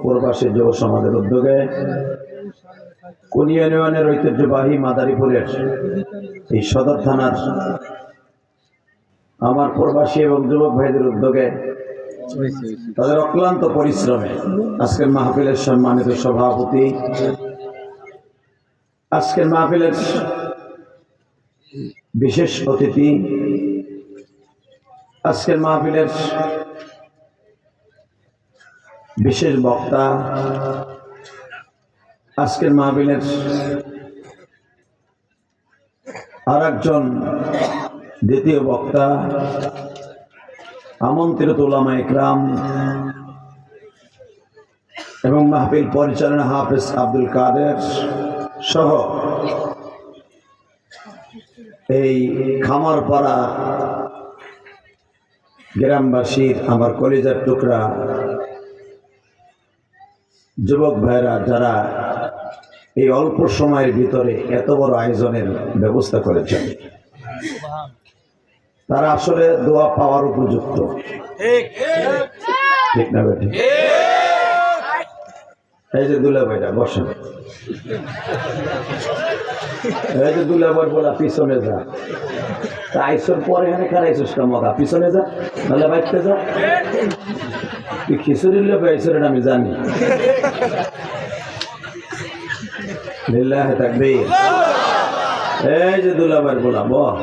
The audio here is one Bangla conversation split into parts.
প্রবাসী যুব সমাজের উদ্যোগে কোন ইউনিয়নের ঐতিহ্যবাহী মাদারীপুরের এই সদর থানার আমার প্রবাসী এবং যুবক ভাইদের উদ্যোগে তাদের অক্লান্ত পরিশ্রমে আজকের মাহফিলের সম্মানিত সভাপতি, আজকের মাহফিলের বিশেষ অতিথি, আজকের মাহফিলের বিশেষ বক্তা, আজকের মাহফিলের আর একজন দ্বিতীয় বক্তা, আমন্ত্রিত উলামা ইকরাম এবং মাহফিল পরিচালনা হাফেজ আব্দুল কাদের সহ এই খামারপাড়া গ্রামবাসীর আমার কলিজার টুকরা যুবক ভাইরা যারা এই অল্প সময়ের ভিতরে এত বড় আয়োজনের ব্যবস্থা করেছেন, তারা আসলে দোয়া পাওয়ার উপযুক্ত। ঠিক না বেটি? এই যে দুলা ভাইরা বসেন, এই যে দুলা ভাই বলা পিছনে যা, আইসর পরে এখানে খারাইছিস মগা, পিছনে যা, নাহলে বাইতে যা। তুই খিচুড়ি লোক আইসরেন আমি জানি। লিল্লাহি তাকবীর। এই যে দুলা ভাই বলা বল,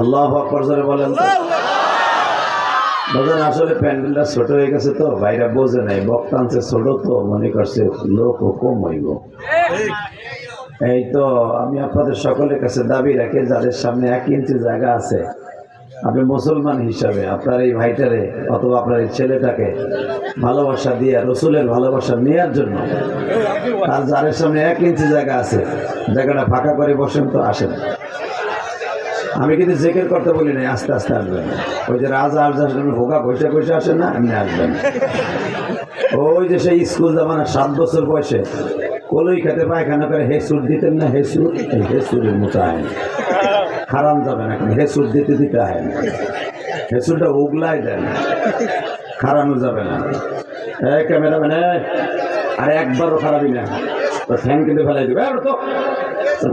আল্লাহু আকবার জোরে বলেন। বাজার আসলে প্যান্ডেলটা ছোট হয়ে গেছে তো ভাইরা বোঝে নাই, বক্তা আনছে ছোট তো মনে করছে লোক কম হইব। এই তো আমি আপনাদের সকলের কাছে দাবি রাখি, যাদের সামনে 1 ইঞ্চি জায়গা আছে, আপনি মুসলমান হিসাবে আপনার এই ভাইটারে অথবা আপনার এই ছেলেটাকে ভালোবাসা দিয়ে রসুলের ভালোবাসা নেওয়ার জন্য, আর যাদের সামনে 1 ইঞ্চি জায়গা আছে, জায়গাটা ফাঁকা করে বসেন তো আসেন। আমি কিন্তু জিকির করতে বলি নাই, আস্তে আস্তে আসবেন। ওই যে রাজা আসবেন ভোগা বসে বসে আসেন না, এমনি আসবেন। ওই যে সেই স্কুল জামানা 7 বছর বয়সে কলই খেতে পায়খানা করে হেসুর দিতেন না, হেসুর, এই হেসুরের মতো আয় হারাম যাবে না, এখন হেসুর দিতে দিতে আয় না, হেসুরটা উগলাই দেন, খারানো যাবে না। এই ক্যামেরাম্যান, আরে একবারও খারাপই না, তো ফ্যান কিন্তু ফেলাই দেবে তো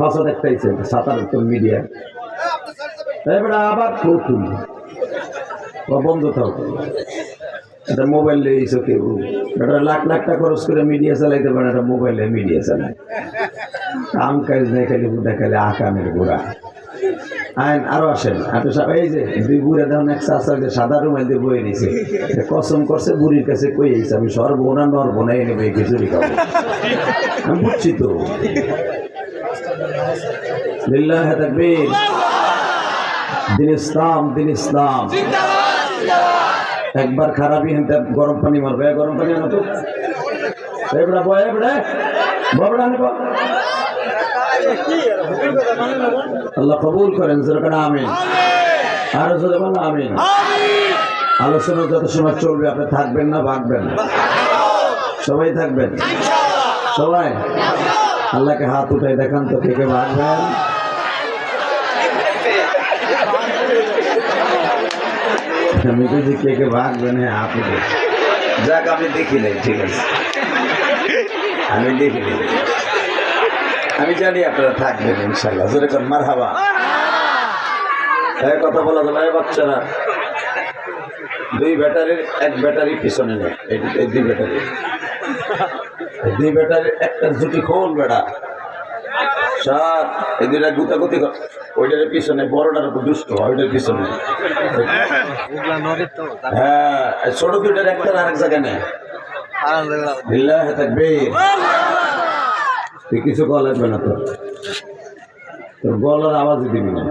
ভাষা দেখতে আইছে 7 মিডিয়া। এবারে আবার প্রথম বন্ধ থাকো, এটা মোবাইল লেগেছো কেউ, এটা লাখ লাখ টাকা খরচ করে মিডিয়া চালাইতে পারে, এটা মোবাইলে মিডিয়া চালায়। কাম কাজ দেখালে দেখালে আকামের ঘোড়া। আইন আরো আসেন আপনি সব। এই যে 2 বুড়া দেখুন, এক চাষাকে সাদা রুমাল দিয়ে বয়ে নিয়েছে, কসম করছে বুড়ির কাছে কই আইছে আমি সর্বনা নরবনা এনে বই খিচুড়ি খাবো। আমি বুঝছি তো। লিল্লাহি তাকবীর। দিন ইসলাম, দিন ইসলাম। একবার খারাপই হেন গরম পানি মারবে, গরম পানি আনো তো। এবড়া বয়, এবড়া বড়া আনব। আল্লাহ কবুল করেন, যেরকম আমিন। আরো জোরে বলেন আমিন। আলোচনা যত সময় চলবে আপনি থাকবেন না ভাগবেন? সবাই থাকবেন, সবাই। আল্লাহকে হাত উঠাই দেখান তো কে কে ভাগবেন। আমি যদি কে কে ভাগবেন, হ্যাঁ হাত উঠে যাক, আমি দেখি নাই, ঠিক আছে আমি দেখি নাই, আমি জানি আপনারা থাকবেন ইনশাল্লাহ। জোরে কর মারহাবা। কথা বলা যাবে বাচ্চারা, 2 ব্যাটারির 1 ব্যাটারি পিছনে নেই, এই 2 ব্যাটারি, 2 ব্যাটারির একটা জুটি খোল বেড়া সাত, এই 2টা গুতাগুতি কর। ওইটার পিছনে বড়টার উপর দুষ্ট, ওইটার পিছনে। হ্যাঁ, ছোট 2টার একটা আরেক জায়গায় নেই। লিল্লাহি তাকবীর। তুই কিছু কল লাগবে না, তোর গলার আওয়াজই দিবি না।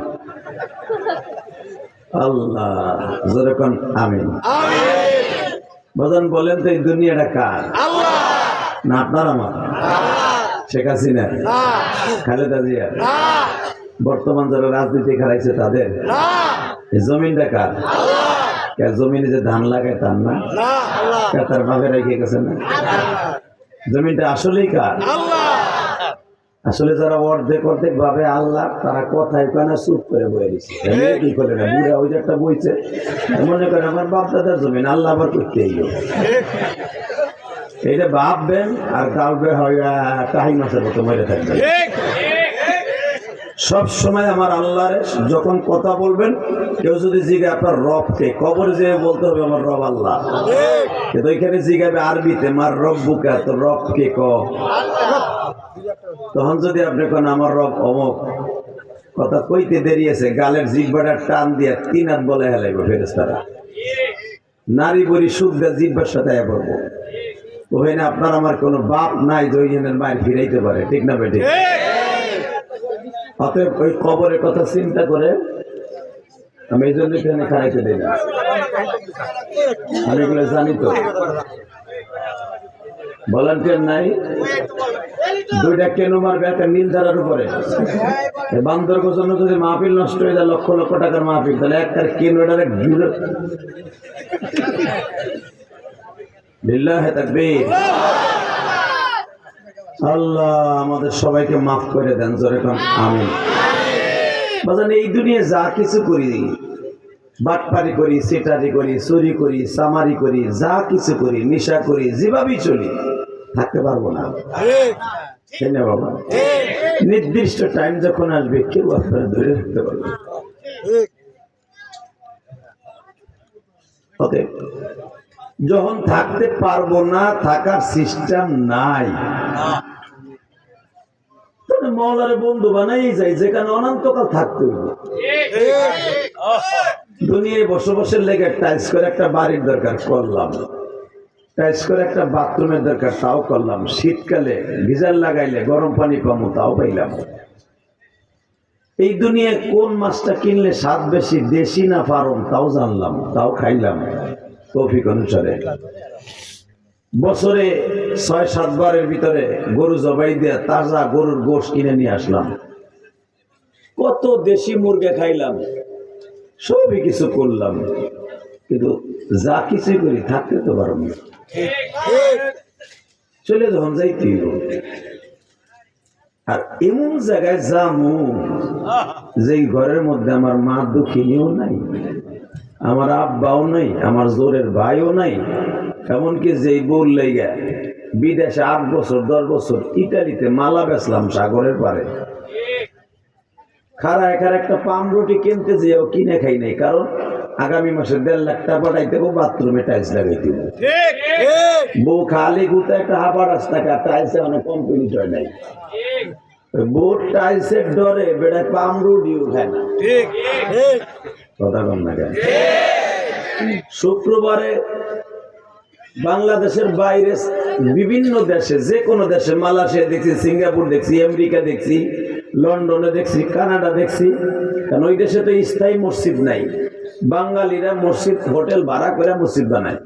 আল্লাহ যেরকম আমিন। বাজান বলেন তো এই দুনিয়াটা কার? না আপনার আমার? শেখ হাসিনা, খালেদা জিয়া, বর্তমান যারা রাজনীতি খারাইছে তাদের? এই জমিনটা কার? জমিনে যে ধান লাগায় তার না, তার ভাবে রেখে গেছে না? জমিনটা আসলেই কার? আসলে যারা অর্ধেক অর্ধেক ভাবে আল্লাহ, তারা কথায় কানা চুপ করে বয়ে দিচ্ছে। কি করে না বুড়া ওই যে একটা বইছে, মনে করেন আমার বাপ দাদার জমিন আল্লাহ আবার করতে এলো। এইটা ভাববেন আর কাউকে হয় টাহি মাছের মতো মেরে থাকবেন। সব সময় আমার আল্লাহরে যখন কথা বলবেন, কেউ যদি জিজ্ঞাসা আপনার রবকে, কবরে যেয়ে বলতে হবে আমার রব আল্লাহ। কিন্তু ওইখানে জিজ্ঞাসা আরবিতে মার রব বুকা, তো রবকে ক। তখন যদি আপনি কোন আমার রব অমক, কথা কইতে দেরি আছে, গালের জিহ্বাটা টান দিয়া 3 হাত বলে হেলাইব ফেরেশতারা। নারী বড়ি শুদ্ধা জিহ্বার সাথে পড়বো। ওখানে আপনার আমার কোনো বাপ নাই যে ওই জনের মায়ের ফিরাইতে পারে, ঠিক না বেঠিক? অতএব ওই কবরের কথা চিন্তা করে আমি এই জন্য এখানে খাইতে দিই না, আমি এগুলো জানি তো। ভলান্টিয়ার নাই, 2টা কেনু মারবে একটা নীল ধারার উপরে। বান্দরগঞ্জের জন্য যদি মাহফিল নষ্ট হয়ে যায়, লক্ষ লক্ষ টাকার মাহফিল, তাহলে একটা কেনুটারে ঘুরে লিল্লাহি তাকবীর। আল্লাহ আমাদের সবাইকে মাফ করে দেন, জোরে কোন আমিন। বাজান এই দুনিয়ায় যা কিছু করি, বাটপারি করি, সেটারি করি, চুরি করি, সামারি করি, যা কিছু করি, নেশা করি, যেভাবেই চলি, থাকতে পারবো না। বাবা নির্দিষ্ট টাইম যখন আসবে, কেউ আপনারা ধরে রাখতে পারবে। যখন থাকতে পারবো না, থাকার সিস্টেম নাই, মৌলারে বন্ধু বানাই যায় যেখানে অনন্তকাল থাকতে হইবে। দুনিয়ায় বসবাসের লেগে টাইলস করে একটা বাড়ির দরকার করলাম, টাইলস করে একটা বাথরুমের দরকার তাও করলাম, শীতকালে গিজার লাগাইলে গরম পানি পাবো তাও পাইলাম। এই দুনিয়ায় কোন মাছটা কিনলে স্বাদ বেশি, দেশি না ফার্ম, তাও জানলাম, তাও খাইলাম তৌফিক অনুসারে। বছরে 6-7 বারের ভিতরে গরু জবাই দিয়ে তাজা গরুর গোশত কিনে নিয়ে আসলাম, কত দেশি মুরগি খাইলাম, সবই কিছু করলাম, কিন্তু যা কিছু করি থাকতে তো পারব না। চলে যখন যাইতে আর এমন জায়গায় যামু যে ঘরের মধ্যে আমার মা দুঃখিনীও নাই, আমার আব্বাও নাই, আমার জোরের ভাইও নাই, এমনকি যেই বউর লেগে বিদেশে 8 বছর 10 বছর ইটালিতে মালা বেচলাম সাগরের পারে, খারা একার একটা পাম রুটি কিনতে যেও কিনে খাই নাই, কারণ আগামী মাসে 1.5 লাখ টাকা পাঠাইতে হবে, বাথরুমে টাইলস লাগাইতে হবে। বউ খালি গুতা একটা হাফার রাস্তা, টাইলসে অনেক কমপ্লিট হয় নাই, বউ টাইলসের ডরে বেড়ায় পাম রুটিও খায় না। কথা কম না কেন? শুক্রবারে বাংলাদেশের বাইরে বিভিন্ন দেশে, যে কোনো দেশে, মালয়েশিয়া দেখছি, সিঙ্গাপুর দেখছি, আমেরিকা দেখছি, লন্ডনে দেখছি, কানাডা দেখছি, কারণ ওই দেশে তো স্থায়ী মসজিদ নাই, বাঙালিরা মসজিদ হোটেল ভাড়া করে মসজিদ বানায়।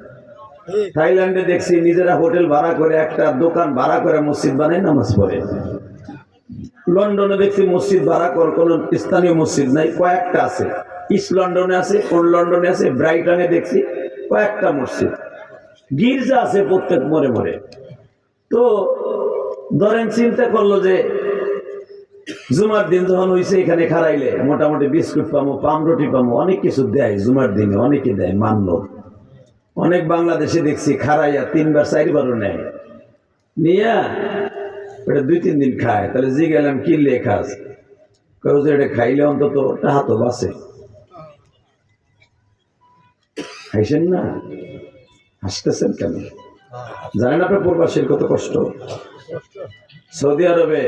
থাইল্যান্ডে দেখছি নিজেরা হোটেল ভাড়া করে, একটা দোকান ভাড়া করে মসজিদ বানায়, নামাজ পড়ে। লন্ডনে দেখছি মসজিদ ভাড়া করে, কোনো স্থানীয় মসজিদ নাই, কয়েকটা আছে, ইস্ট লন্ডনে আছে, কোন লন্ডনে আছে, ব্রাইটনে দেখছি কয়েকটা মসজিদ, গির্জা আছে প্রত্যেক মোড়ে মোড়ে। তো ধরেন চিন্তা করলো যে জুমার দিন যখন হয়েছে, এখানে খারাইলে মোটামুটি বিস্কুট পাবো, পাম রুটি পাবো, অনেক কিছু দেয় জুমার দিনে, অনেকে দেয়, মানল। অনেক বাংলাদেশে দেখছি খারাইয়া 3 বার 4 বারও নেয়, নিয়া এটা 2-3 দিন খায়। তাহলে জি গেলাম কি লে খাস, কেউ যে এটা খাইলে অন্তত টাকা তো বাঁচে। খাইছেন না? হাসতেছেন কেন? জানেন আপনার প্রবাসীর কত কষ্ট? সৌদি আরবে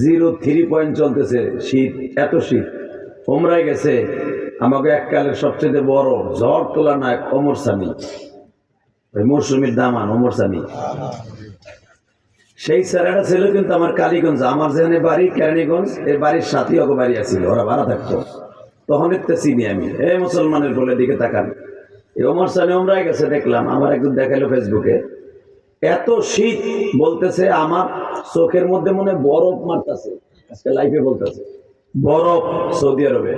0.3 পয়েন্ট চলতেছে শীত, এত শীত। ওমরায় গেছে, আমাকে এককালের সবচেয়ে বড় ঝড় তোলা নায়ক ওমর সানি, ওই মৌসুমীর দামান ওমর সানি, সেই স্যারেরা ছিল কিন্তু আমার কালীগঞ্জ, আমার যেখানে বাড়ি কেরানীগঞ্জ, এর বাড়ির সাথী ওকে বাড়ি আসছিল, ওরা ভাড়া থাকতো। তখন একটা চিনি আমি, এই মুসলমানের বলে দিকে তাকান, এই ওমর সানি ওমরায় গেছে, দেখলাম, আমার একদিন দেখাইলো ফেসবুকে, এত শীত, বলতেছে আমার চোখের মধ্যে মনে বরফ মারতেছে, আজকে লাইফে বলতেছে বরফ সৌদি আরবে।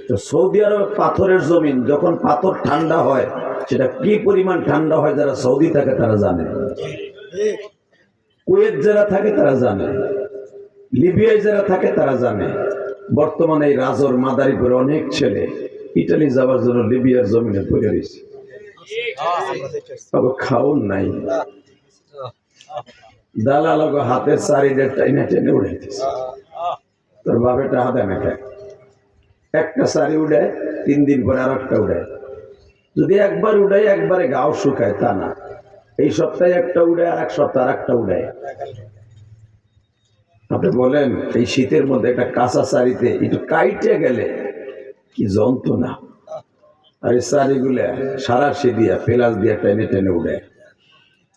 তো সৌদি আরবে পাথরের জমিন, যখন পাথর ঠান্ডা হয় সেটা কি পরিমাণ ঠান্ডা হয়, যারা সৌদি থাকে তারা জানে, কুয়েত যারা থাকে তারা জানে। লিবিয়ায় যারা থাকে তারা জানে বর্তমানে এই রাজর মাদারীপুরে অনেক ছেলে ইটালি যাওয়ার জন্য লিবিয়ার জমিনে পড়ে রয়েছে, খাওন নাই, দালাল হাতের চারিদের টাইনা টেনে উড়াইতেছে। তোর বাপেটা হাতে মেখায়, একটা শাড়ি উড়ায় 3 দিন পরে আর একটা উড়ায়। যদি একবার উড়ায় একবারে গাও শুকায় তা না, এই সপ্তাহে একটা উড়ায় আর এক সপ্তাহ আর একটা উড়ায়। আপনি বলেন এই শীতের মধ্যে একটা কাঁচা শাড়িতে একটু কাইটে গেলে কি যন্ত্রণা, আর এই শাড়িগুলা সারা সে দিয়া পেলাস দিয়া টেনে টেনে উড়ায়।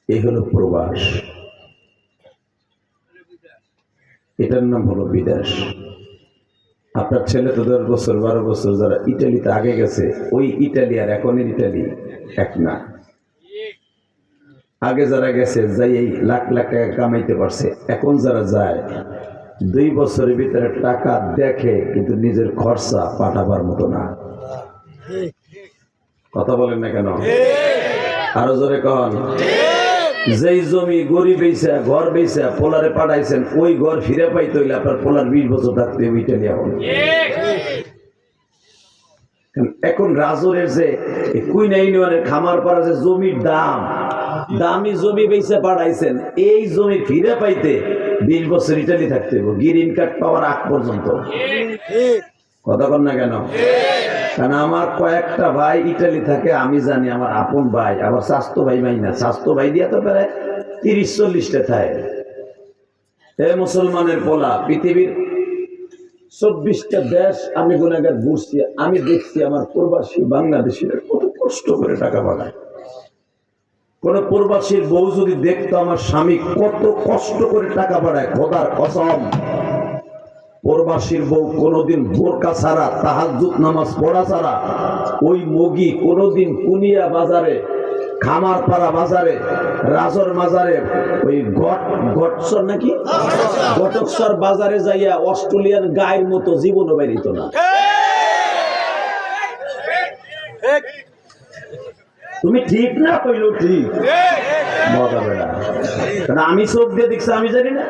এই হলো প্রবাস, এটার নাম হলো বিদেশ। আপনার ছেলে তো 10 বছর 12 বছর যারা ইটালিতে আগে গেছে, ওই ইটালি আর এখনের ইটালি এক না। আগে যারা গেছে যাই এই লাখ লাখ টাকা কামাইতে পারছে, এখন যারা যায় 2 বছরের ভিতরে টাকা দেখে কিন্তু নিজের খরচা পাঠাবার মতো না। কথা বলেন না কেন? আরো জোরে কন। যেই জমি গরিব বেচা ঘর বেচা পোলারে পাঠাইছেন, ওই ঘর ফিরে পাইতে হইলে আপনার পোলার 20 বছর থাকতে হবে ইটালি। এখন রাজরের যে কুইনা ইউনিয়নের খামার পাড়া যে জমির দামি জমি বেচা পাঠাইছেন, এই জমি ফিরে পাইতে 20 বছর ইটালি থাকতে হবে, গ্রিন কার্ড পাওয়ার আগ পর্যন্ত। কথা বল না কেন? কারণ আমার কয়েকটা ভাই ইটালি থাকে, আমি জানি, আমার আপন ভাই, আবার স্বাস্থ্য ভাই মাইনা, স্বাস্থ্য ভাই দিয়া তো প্রায় 30-40টা থাকে। মুসলমানের পোলা পৃথিবীর 24টা দেশ আমি গুনাহগার ঘুরছি, আমি দেখছি আমার প্রবাসী বাংলাদেশিরা কত কষ্ট করে টাকা পাঠায়। কোন প্রবাসীর বউ যদি দেখতো আমার স্বামী কত কষ্ট করে টাকা পাঠায়, খোদার কসম প্রবাসীর বউ কোনদিন বোরকা ছাড়া তাহাজ্জুদ নামাজ পড়া ছাড়া ওই মগি কোনদিন কুনিয়া বাজারে, খামারপাড়া বাজারে, রাজর মাজারে, ওই গটসর নাকি গটকসর বাজারে যাইয়া অস্ট্রেলিয়ান গায়ের মতো জীবনও বেরিত না। তুমি ঠিক না কইলো ঠিক মজা বেড়া, কারণ আমি চোখ দিয়ে দেখছি, আমি জানি না,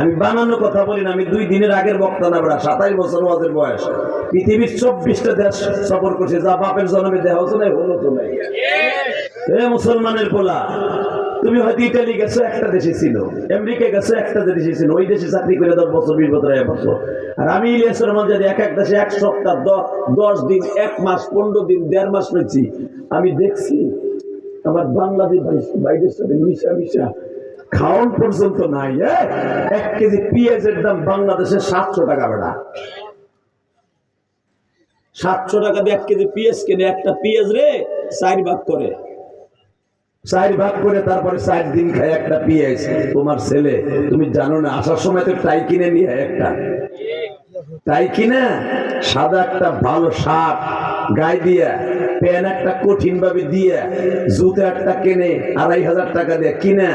আমি বানানো কথা বলি না, আমি 2 দিনের আগের বক্তা না বেড়া। 27 বছর ওয়াজের বয়স, পৃথিবীর 24টা দেশ সফর করছে, যা বাপের জন্মে দেওয়া হচ্ছে না হলো তো নাই। মুসলমানের পোলা, তুমি হয়তো ইটালি গেছো, একটা দেশে ছিল, আমেরিকা গেছো, একটা দেশে ছিল, ওই দেশে চাকরি করে 10 বছর 20 বছর 1 বছর। আর আমি ইলিয়াসের মধ্যে এক এক দেশে 1 সপ্তাহ 10 দিন 1 মাস 15 দিন 1.5 মাস রয়েছি, আমি দেখছি আমার বাংলাদেশ বাইরের সাথে মিশা খাওয়ান পর্যন্ত নাই। 1 কেজি পেঁয়াজের দাম বাংলাদেশে 700 টাকা বেড়া, 700 টাকা দিয়ে 1 কেজি পেঁয়াজ কিনে, একটা পেঁয়াজ রে 4 ভাগ করে, 4 ভাগ করে তারপরে 4 দিন খায় একটা পেঁয়াজ। তোমার ছেলে তুমি জানো না, আসার সময় তো টাই কিনে নিয়ে একটা টাই কিনা, সাদা একটা ভালো শার্ট গায়ে দিয়া, প্যান একটা কঠিন ভাবে দিয়া, জুতো একটা কেনে 2500 টাকা দিয়ে কিনা,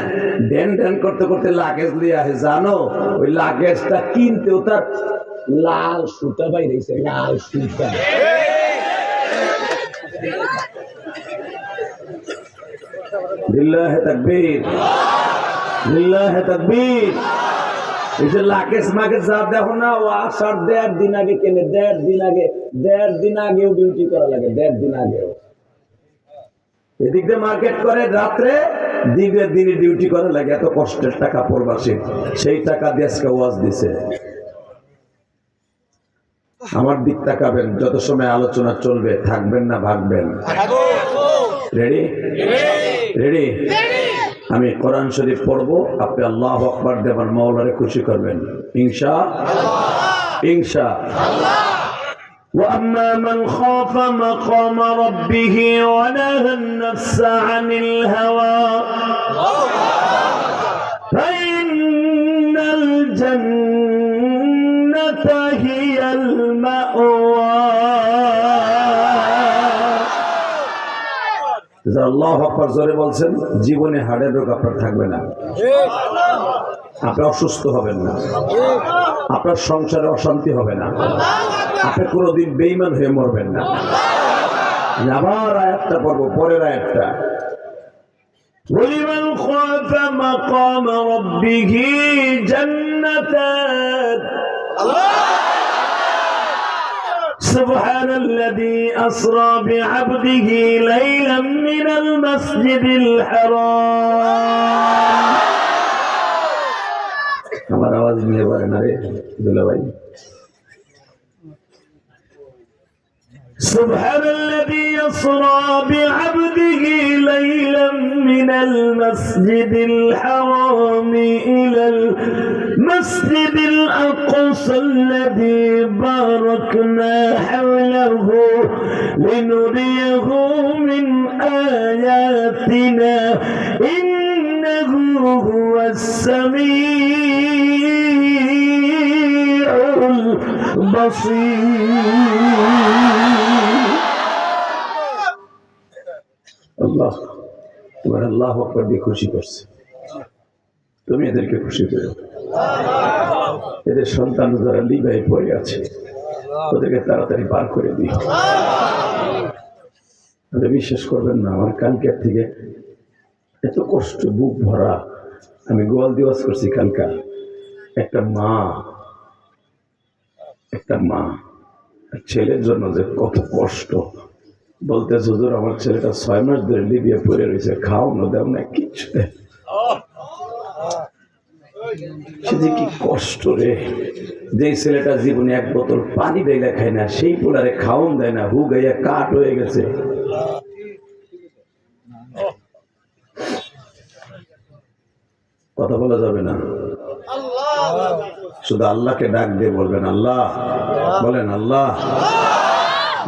ড্যান করতে করতে লাগেজ দিয়ে আসে। জানো ওই লাগেজটা কিনতেও তার লাল সুতা বাইরেছে, লাল সুতা। লিল্লাহে তাকবীর, লিল্লাহে তাকবীর। এই যে লাগেজ মাগেজ যা দেখো না, ও আসার 1.5 দিন আগে কেনে, 1.5 দিন আগেও ডিউটি করা লাগে, 1.5 দিন আগেও। এদিক দিয়ে মার্কেট করে, রাত্রে দিনে ডিউটি করা লাগে, এত কষ্টের টাকা প্রবাসী, সেই টাকা দিয়ে আজকে ওয়াজ দিছে। আমার দিক তাকাবেন, যত সময় আলোচনা চলবে, থাকবেন না ভাগবেন? Ready ready? আমি কোরআন শরীফ পড়বো, আপনি আল্লাহু আকবার দিয়ে আমার মাওলারে খুশি করবেন ইনশাআল্লাহ। ইনশাআল্লাহ। وَأَمَّا مَنْ خَافَ مَقَامَ رَبِّهِ وَنَهَى النَّفْسَ عَنِ الْهَوَى فَإِنَّ الْجَنَّةَ هِيَ الْمَأْوَى। আল্লাহু আকবার জোরে বলছেন, জীবনে হাড়ের রোগ আপনার থাকবে না, আপনি অসুস্থ হবেন না, আপনার সংসারে অশান্তি হবে না, আপনি কোনোদিন বেঈমান হয়ে মরবেন না। আবার আয়াতটা পড়বো, পরের আয়াতটা, وَلِمَنْ خَافَ مَقَامَ رَبِّهِ جَنَّتَانِ جنتان سبحان الذي أسرى بعبده ليلا من المسجد الحرام আমার আওয়াজ নিয়ে পারে না রে দুলা ভাই سبحان الذي أسرى بعبده ليلا من المسجد الحرام إلى المسجد الأقصى الذي باركنا حوله لنريه من آياتنا إنه هو السميع البصير আল্লাহ তোমার আল্লাহু আকবার দিয়ে খুশি করছে তুমি এদেরকে খুশি করো এদের সন্তান যারা লিবাই পড়ে আছে ওদেরকে তাড়াতাড়ি পার করে দিও বিশ্বাস করবেন না আমার কালকের থেকে এত কষ্ট বুক ভরা আমি গোয়াল দিবস করছি কালকা একটা মা ছেলের জন্য যে কত কষ্ট বলতে হুজুর আমার ছেলেটা 6 মাস ধরে লিবিয়া পড়ে রয়েছে খাওয়ানো দেও না কিচ্ছু সে যে কি কষ্ট রে যে ছেলেটা জীবনে এক বোতল পানি ঢেলে খায় না সেই পোলারে খাওয়ান দেয় না হু গাইয়া কাঠ হয়ে গেছে কথা বলা যাবে না শুধু আল্লাহকে ডাক দিয়ে বলবেন আল্লাহ বলেন আল্লাহ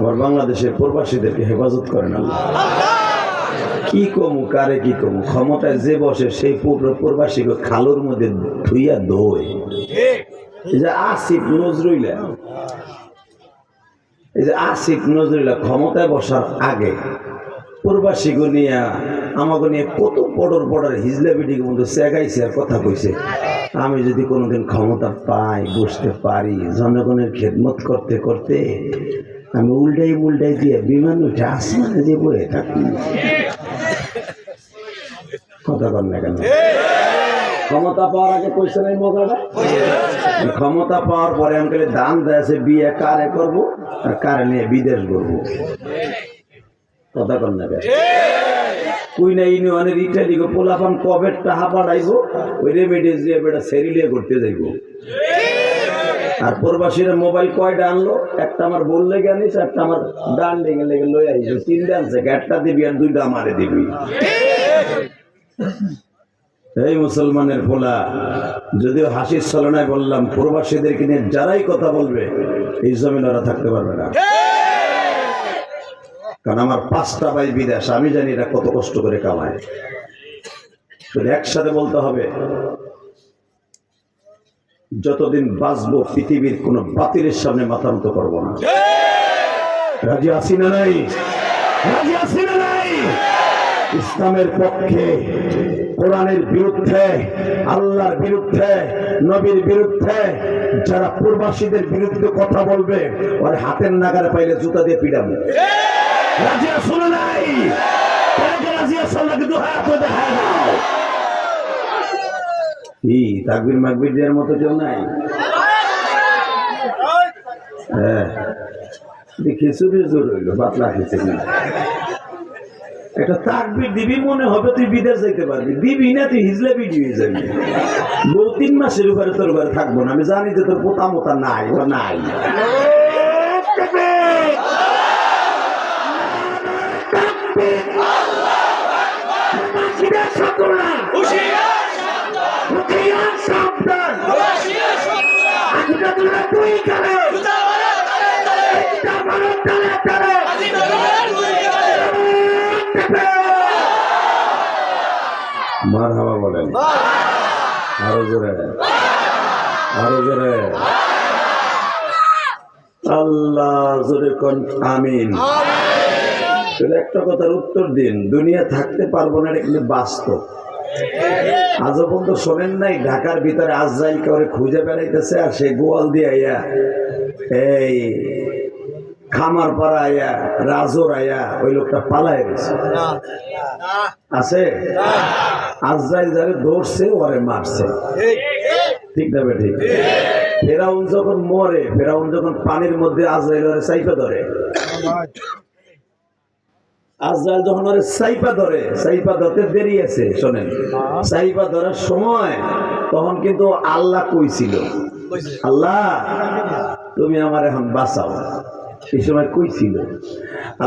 আমার বাংলাদেশের প্রবাসীদেরকে হেফাজত করেন আল্লাহ কি কমু কারে কি কমু ক্ষমতায় যে বসে সেই প্রবাসীকে খালুর মধ্যে ধুইয়া দোয় এই যে আসিফ নজরুল্লাহ ক্ষমতায় বসার আগে প্রবাসীকে নিয়ে আমাকে নিয়ে কত বড় হিজলা বিডিকে মধ্যে চেগাইছে আর কথা কইছে আমি যদি কোনোদিন ক্ষমতা পাই বসতে পারি জনগণের খেদমত করতে করতে আমি উল্টাই দিয়ে বিমান উঠে আসমানে দিয়ে বয়ে থাকি কথা কর না কেন ক্ষমতা পাওয়ার আগে কইছে নাই মজাটা ক্ষমতা পাওয়ার পরে আমি দান দিয়েছে বিয়ে কারে করবো আর কারে নিয়ে বিদেশ করবো কথা কর না কেন কুইনা ইউনিয়নের ইটালিকে পোলাপান কবে টাহা পাঠাইব ওই রেমিডিস দিয়ে বেটা সেরিলিয়া করতে যাইব আর প্রবাসীরা মোবাইল কয়টা আনলো একটা আমার বল লেগে আনিস একটা আমার ডান লেগে লই আইস 3টা আনছে একটা দিবি আর 2টা আমারে দিবি এই মুসলমানের পোলা যদিও হাসির ছলনায় বললাম প্রবাসীদেরকে নিয়ে যারাই কথা বলবে এই জমিন ওরা থাকতে পারবে না কারণ আমার 5টা ভাই বিদেশ আমি জানি এটা কত কষ্ট করে কামায় শুধু একসাথে বলতে হবে যতদিন বাঁচবো পৃথিবীর কোন বাতিলের সামনে মাথা নত করবো না রাজি আছি না নাই ইসলামের পক্ষে কোরআনের বিরুদ্ধে আল্লাহর বিরুদ্ধে নবীর বিরুদ্ধে যারা প্রবাসীদের বিরুদ্ধে কথা বলবে ওর হাতের নাগারে পাইলে জুতা দিয়ে পিটাবো রাজি আছো না নাই রাজি আছো নাকি দুহাত করে হাত দাও কি তাকবীর মাকবীর দেওয়ার মতো কেউ নাই হ্যাঁ খিচুড়ি জোর হইলো পাতলা খিচুড়ি একটা তাকবীর দিবি মনে হবে তুই বিদেশ যাইতে পারবি দিবি না তুই হিজলা বিডি হয়ে যাবি 2-3 মাসের উপরে তোর ঘরে থাকবো না আমি জানি যে তোর পোতা মোতা নাই বা নাই মার হাওয়া বলেন আরো জোরে আল্লাহ জোরে কোন আমিন একটা কথার উত্তর দিন দুনিয়া থাকতে পারবো না এটা কিন্তু বাস্তব আজও পর্যন্ত শোনেন নাই ঢাকার ভিতরে আজরাইল করে খুঁজে বেড়াইতেছে আর সে গোয়াল দিয়ে আইয়া এই খামার পাড়া আইয়া রাজোর আইয়া ওই লোকটা পালায় গেছে আছে আজরাইল যারে ধরছে ওরে মারছে ঠিক না বেঠিক? ফেরাউন যখন মরে, ফেরাউন যখন পানির মধ্যে আজরাইলের সাইফা ধরে, আজরাইল যখন ওরে সাইফা ধরে, সাইফা ধরতে দেরি আছে, শোনেন, সাইফা ধরার সময় তখন কিন্তু আল্লাহ কইছিল, আল্লাহ তুমি আমার এখন বাঁচাও। এই সময় কইছিল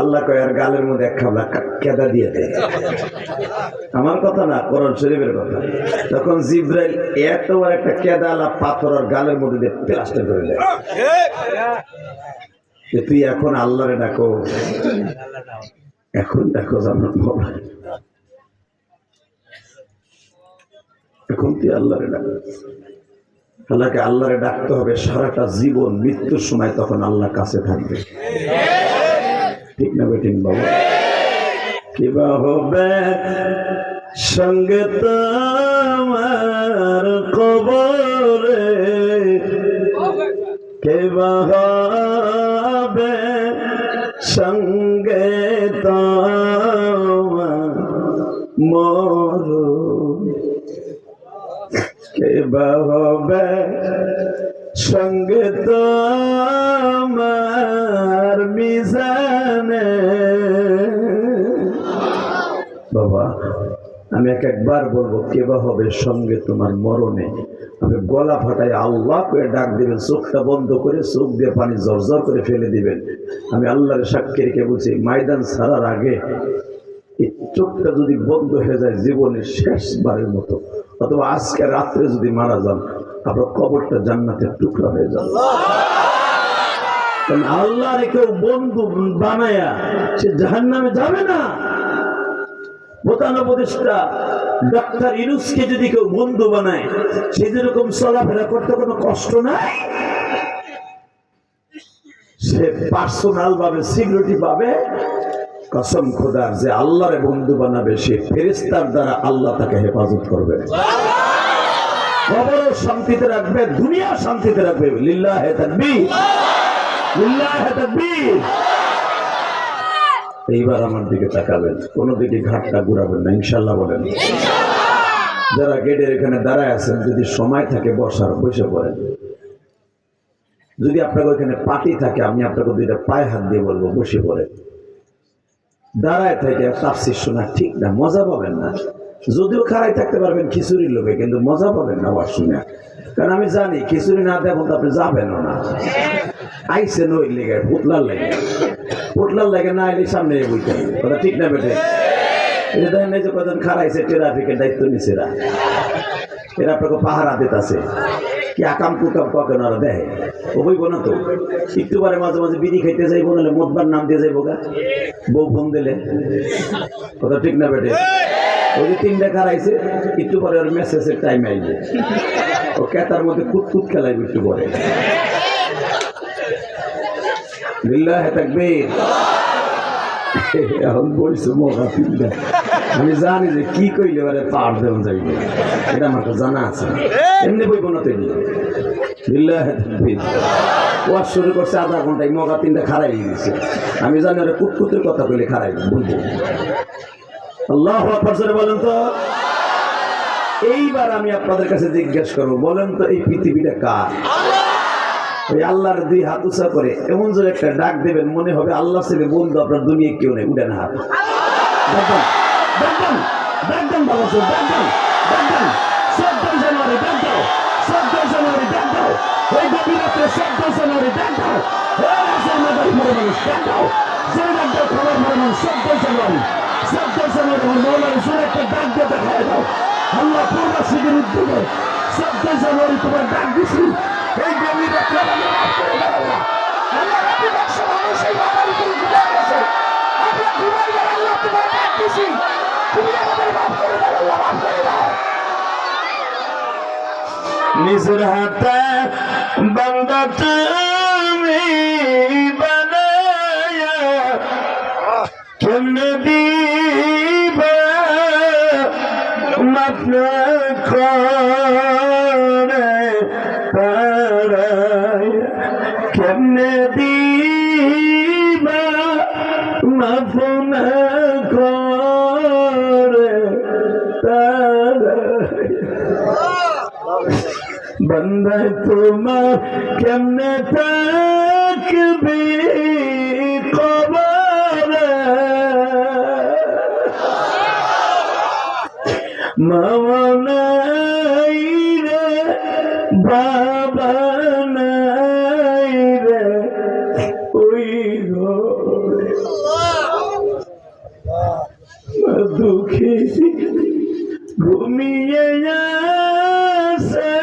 আল্লাহ কয় আর গালের মধ্যে এক খাবলা কেদা দিয়ে দেয়। আমার কথা না, কোরআন শরীফের কথা। তখন জিব্রাইল এত বড় একটা কেদা আলা পাথর আর গালের মধ্যে দিয়ে প্লাস্টার করে দেয়। তুই এখন আল্লাহরে ডাকো, এখন ডাকো আমার বাবা, এখন তুই আল্লাহরে ডাকো। আল্লাহকে আল্লাহরে ডাকতে হবে সারাটা জীবন, মৃত্যুর সময় তখন আল্লাহ কাছে থাকবে। ঠিক না বেঠিক বাবা? কিবা হবে সঙ্গে তোমার কবরে, কিবা হবে সঙ্গে তোমার মরণ, কিবা হবে সঙ্গে তোমার মিজানে। বাবা আমি একবার বলবো কেবা হবে সঙ্গে তোমার মরণে, আপনি গলা ফাটাই আল্লাহ করে ডাক দিবেন, চোখটা বন্ধ করে চোখ দিয়ে পানি জর্জর করে ফেলে দিবেন। আমি আল্লাহর সাক্ষী রেখে বলছি, ময়দান ছাড়ার আগে এই চোখটা যদি বন্ধ হয়ে যায় জীবনের শেষবারের মতো, অথবা আজকে রাত্রে যদি মারা যান, আপনার কবরটা জান্নাতের টুকরা হয়ে যাবে। আল্লাহর কেউ বন্ধু বানায়া সে জাহান্নামে যাবে না। প্রধান উপদেষ্টা ডাক্তার ইউনূসকে যদি কেউ বন্ধু বানায়, সে যেরকম চলাফেরা করতে কোনো কষ্ট নাই, সে পার্সোনাল ভাবে সিকিউরিটি পাবে। কসম খোদার, যে আল্লাহরে বন্ধু বানাবে সে ফেরেশতার দ্বারা আল্লাহ তাকে হেফাজত করবে, কবরও শান্তিতে রাখবে, দুনিয়া শান্তিতে রাখবে। লিল্লাহে তাকবীর, লিল্লাহে তাকবীর। এইবার আমার দিকে তাকাবেন, কোনো দিকে ঘাটটা ঘুরাবেন না, ইনশাল্লাহ বলেন। যারা গেটের এখানে দাঁড়ায় আছেন, যদি সময় থাকে বসার, বসে পড়েন। যদি আপনাকে ওইখানে পার্টি থাকে, আমি আপনাকে দুইটা পায়ে হাত দিয়ে বলবো বসে পড়েন। দাঁড়ায় থেকে তাফসীর শোনা ঠিক না, মজা পাবেন না। যদিও খাড়াই থাকতে পারবেন খিচুড়ির লোভে, কিন্তু মজা পাবেন না ওয়াজ শুনে। কারণ আমি জানি খিচুড়ি না দেবেন তো আপনি যাবেনও না। আইসেন ওই লেগে, পুতলার লেগে, পুতলার লেগে না এলে সামনে বইতেন, কথা ঠিক না বেটে? এটা দেখেন এই যে কজন খাড়াইছে, ট্রাফিকের দায়িত্ব নিচ্ছে এরা, এরা আপনাকে পাহারা দিতেছে। কি আকাম কুকাম কখন ওরা দেখে ও বইব না তো। একটু পরে মাঝে মাঝে বিড়ি খাইতে যাইবো, নাহলে মোদবার নাম দিয়ে যাইবো গা, বউ ফোন দিলে, কথা ঠিক না বেটে? ওই যে তিনটা খারাইছে, একটু পরে ওর মেসেজের টাইম আইবে, ও কেতার মধ্যে কুতকুত খেলাইবে একটু পরে। লিল্লাহে তাকবীর। এখন বলছো মগা তিনটা, আমি জানি যে কি কইলে এবারে পার দেওয়া যাইবে, এটা আমার তো জানা আছে। এমনি বইব না তেমনি। লিল্লাহে তাকবীর। ওয়াজ শুরু করছে আধা ঘন্টায়, মগা তিনটা খারাই গেছে। আমি জানি ওরা কুতকুতের কথা কইলে খারাই বলবো। আল্লাহু আকবার জোরে বলেন তো। এইবার আমি আপনাদের কাছে জিজ্ঞেস করবো, বলেন তো এই পৃথিবীটা কার? ওই আল্লাহর দুই হাত উঁচা করে এমন জোরে একটা ডাক দেবেন, মনে হবে আল্লাহ ছেলে বন্ধু আপনার দুনিয়া কেউ নেই। উঠেন হাত, দেখবেন দেখবেন দেখবেন বাবা, দেখবেন দেখবেন। 14 জানুয়ারি ডাক দাও, 14 জানুয়ারি ডাক দাও, ওই গভীর রাত্রে 14 জানুয়ারি ডাক দাও, মানুষ ডাক দাও, যে ডাক দাও খবর মানুষ। 14 জানুয়ারি, 14 জানুয়ারি মৌলার জোরে একটা ডাক দিয়ে দেখায় দাও। আল্লাহ পূর্বাসীদের উদ্যোগে 14 জানুয়ারি তোমার ডাক দিছি, এই গভীর রাত্রে আল্লাহ তোমার ডাক দিছি, তুমি আমাদের মাফ করে দাও, আল্লাহ মাফ করে দাও। নিজের হাতে বান্দা তুমি বানায়া কেমনে দিবা মাফ না করে পারায়া, কেমনে দিবা মাফ না করে পারায়া। নাই তোমার কেমনে থাকবি কবরে মামা নাই রে বাবা নাই রে ওই ঘরে দুঃখী ঘুমিয়ে আসে